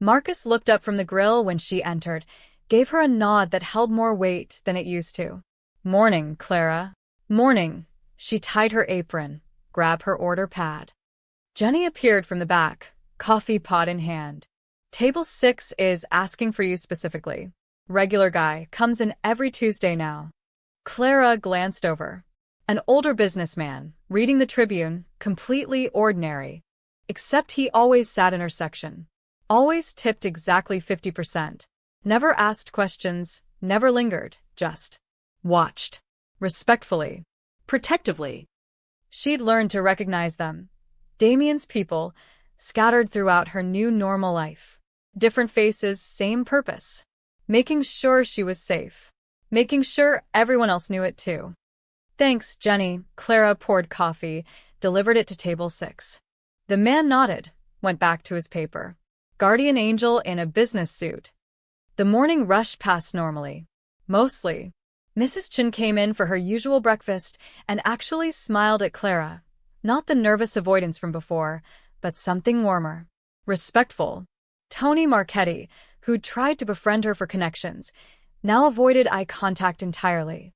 Marcus looked up from the grill when she entered, gave her a nod that held more weight than it used to. "Morning, Clara." "Morning." She tied her apron, grabbed her order pad. Jenny appeared from the back, coffee pot in hand. "Table 6 is asking for you specifically. Regular guy, comes in every Tuesday now." Clara glanced over. An older businessman, reading the Tribune, completely ordinary. Except he always sat in her section. Always tipped exactly 50%. Never asked questions, never lingered, just watched. Respectfully. Protectively. She'd learned to recognize them. Damien's people, scattered throughout her new normal life. Different faces, same purpose. Making sure she was safe. Making sure everyone else knew it too. "Thanks, Jenny." Clara poured coffee, delivered it to table 6. The man nodded, went back to his paper. Guardian angel in a business suit. The morning rushed past normally. Mostly. Mrs. Chen came in for her usual breakfast and actually smiled at Clara. Not the nervous avoidance from before, but something warmer. Respectful. Tony Marchetti, who'd tried to befriend her for connections, now avoided eye contact entirely.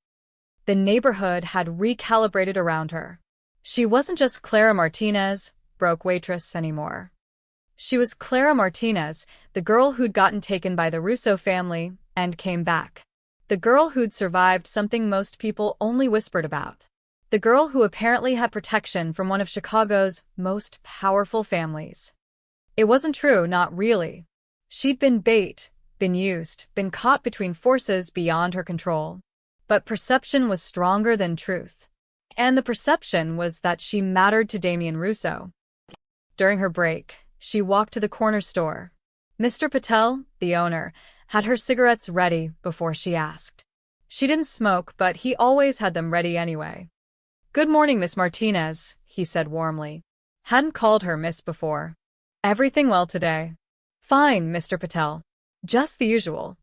The neighborhood had recalibrated around her. She wasn't just Clara Martinez, broke waitress, anymore. She was Clara Martinez, the girl who'd gotten taken by the Russo family and came back. The girl who'd survived something most people only whispered about. The girl who apparently had protection from one of Chicago's most powerful families. It wasn't true, not really. She'd been bait, been used, been caught between forces beyond her control. But perception was stronger than truth. And the perception was that she mattered to Damien Russo. During her break, she walked to the corner store. Mr. Patel, the owner, had her cigarettes ready before she asked. She didn't smoke, but he always had them ready anyway. "Good morning, Miss Martinez," he said warmly. Hadn't called her miss before. "Everything well today?" "Fine, Mr. Patel. Just the usual."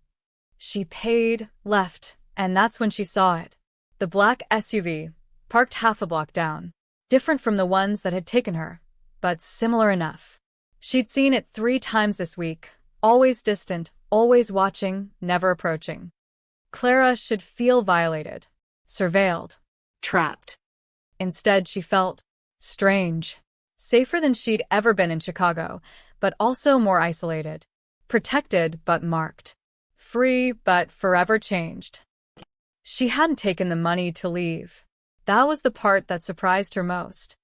She paid, left, and that's when she saw it. The black SUV, parked half a block down. Different from the ones that had taken her, but similar enough. She'd seen it 3 times this week, always distant, always watching, never approaching. Clara should feel violated, surveilled, Trapped. Instead, she felt strange. Safer than she'd ever been in Chicago, but also more isolated. Protected, but marked. Free, but forever changed. She hadn't taken the money to leave. That was the part that surprised her most.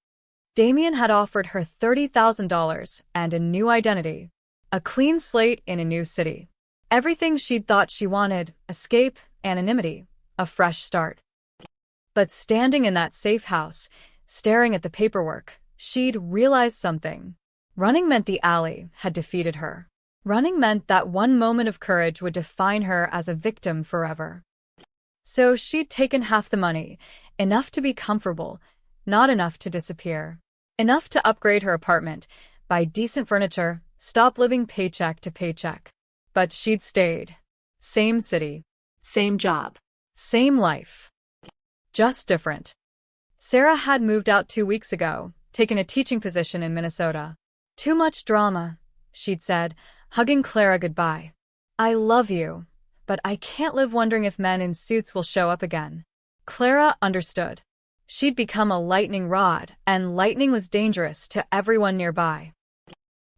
Damien had offered her $30,000 and a new identity. A clean slate in a new city. Everything she'd thought she wanted: escape, anonymity, a fresh start. But standing in that safe house, staring at the paperwork, she'd realized something. Running meant the alley had defeated her. Running meant that one moment of courage would define her as a victim forever. So she'd taken half the money, enough to be comfortable, not enough to disappear. Enough to upgrade her apartment, buy decent furniture, stop living paycheck to paycheck. But she'd stayed. Same city. Same job. Same life. Just different. Sarah had moved out 2 weeks ago, taken a teaching position in Minnesota. "Too much drama," she'd said, hugging Clara goodbye. "I love you, but I can't live wondering if men in suits will show up again." Clara understood. She'd become a lightning rod, and lightning was dangerous to everyone nearby.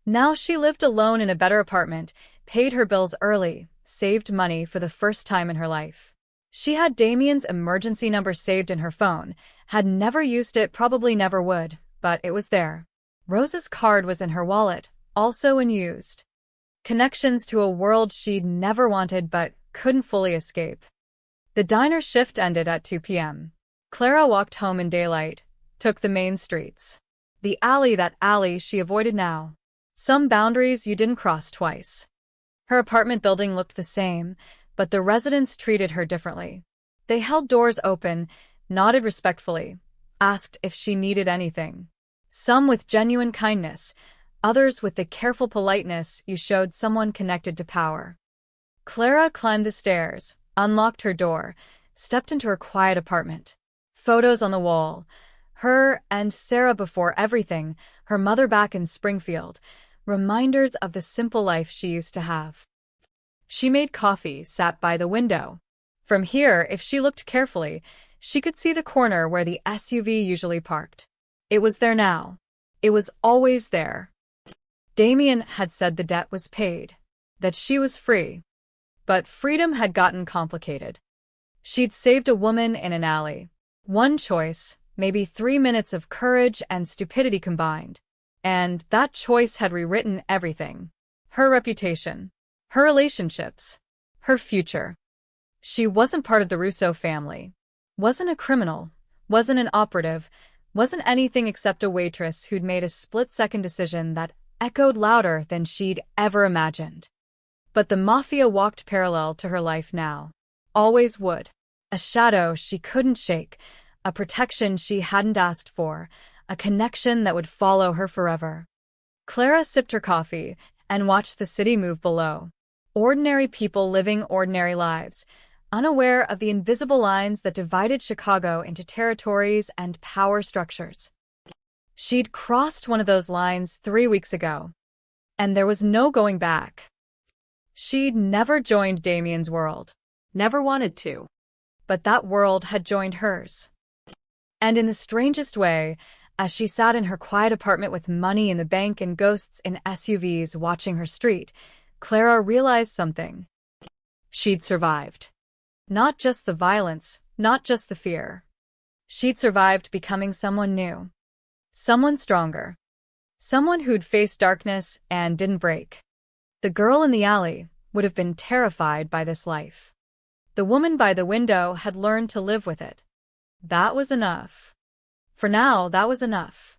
Now she lived alone in a better apartment, paid her bills early, saved money for the first time in her life. She had Damien's emergency number saved in her phone, had never used it, probably never would, but it was there. Rose's card was in her wallet, also unused. Connections to a world she'd never wanted but couldn't fully escape. The diner shift ended at 2 p.m. Clara walked home in daylight, took the main streets. The alley, that alley she avoided now. Some boundaries you didn't cross twice. Her apartment building looked the same, but the residents treated her differently. They held doors open, nodded respectfully, asked if she needed anything. Some with genuine kindness, others with the careful politeness you showed someone connected to power. Clara climbed the stairs, unlocked her door, stepped into her quiet apartment. Photos on the wall. Her and Sarah before everything, her mother back in Springfield. Reminders of the simple life she used to have. She made coffee, sat by the window. From here, if she looked carefully, she could see the corner where the SUV usually parked. It was there now. It was always there. Damien had said the debt was paid, that she was free. But freedom had gotten complicated. She'd saved a woman in an alley. One choice, maybe 3 minutes of courage and stupidity combined. And that choice had rewritten everything. Her reputation, her relationships, her future. She wasn't part of the Russo family. Wasn't a criminal. Wasn't an operative. Wasn't anything except a waitress who'd made a split-second decision that echoed louder than she'd ever imagined. But the Mafia walked parallel to her life now. Always would. A shadow she couldn't shake, a protection she hadn't asked for, a connection that would follow her forever. Clara sipped her coffee and watched the city move below. Ordinary people living ordinary lives, unaware of the invisible lines that divided Chicago into territories and power structures. She'd crossed one of those lines 3 weeks ago, and there was no going back. She'd never joined Damien's world. Never wanted to. But that world had joined hers. And in the strangest way, as she sat in her quiet apartment with money in the bank and ghosts in SUVs watching her street, Clara realized something. She'd survived. Not just the violence, not just the fear. She'd survived becoming someone new. Someone stronger. Someone who'd faced darkness and didn't break. The girl in the alley would have been terrified by this life. The woman by the window had learned to live with it. That was enough. For now, that was enough.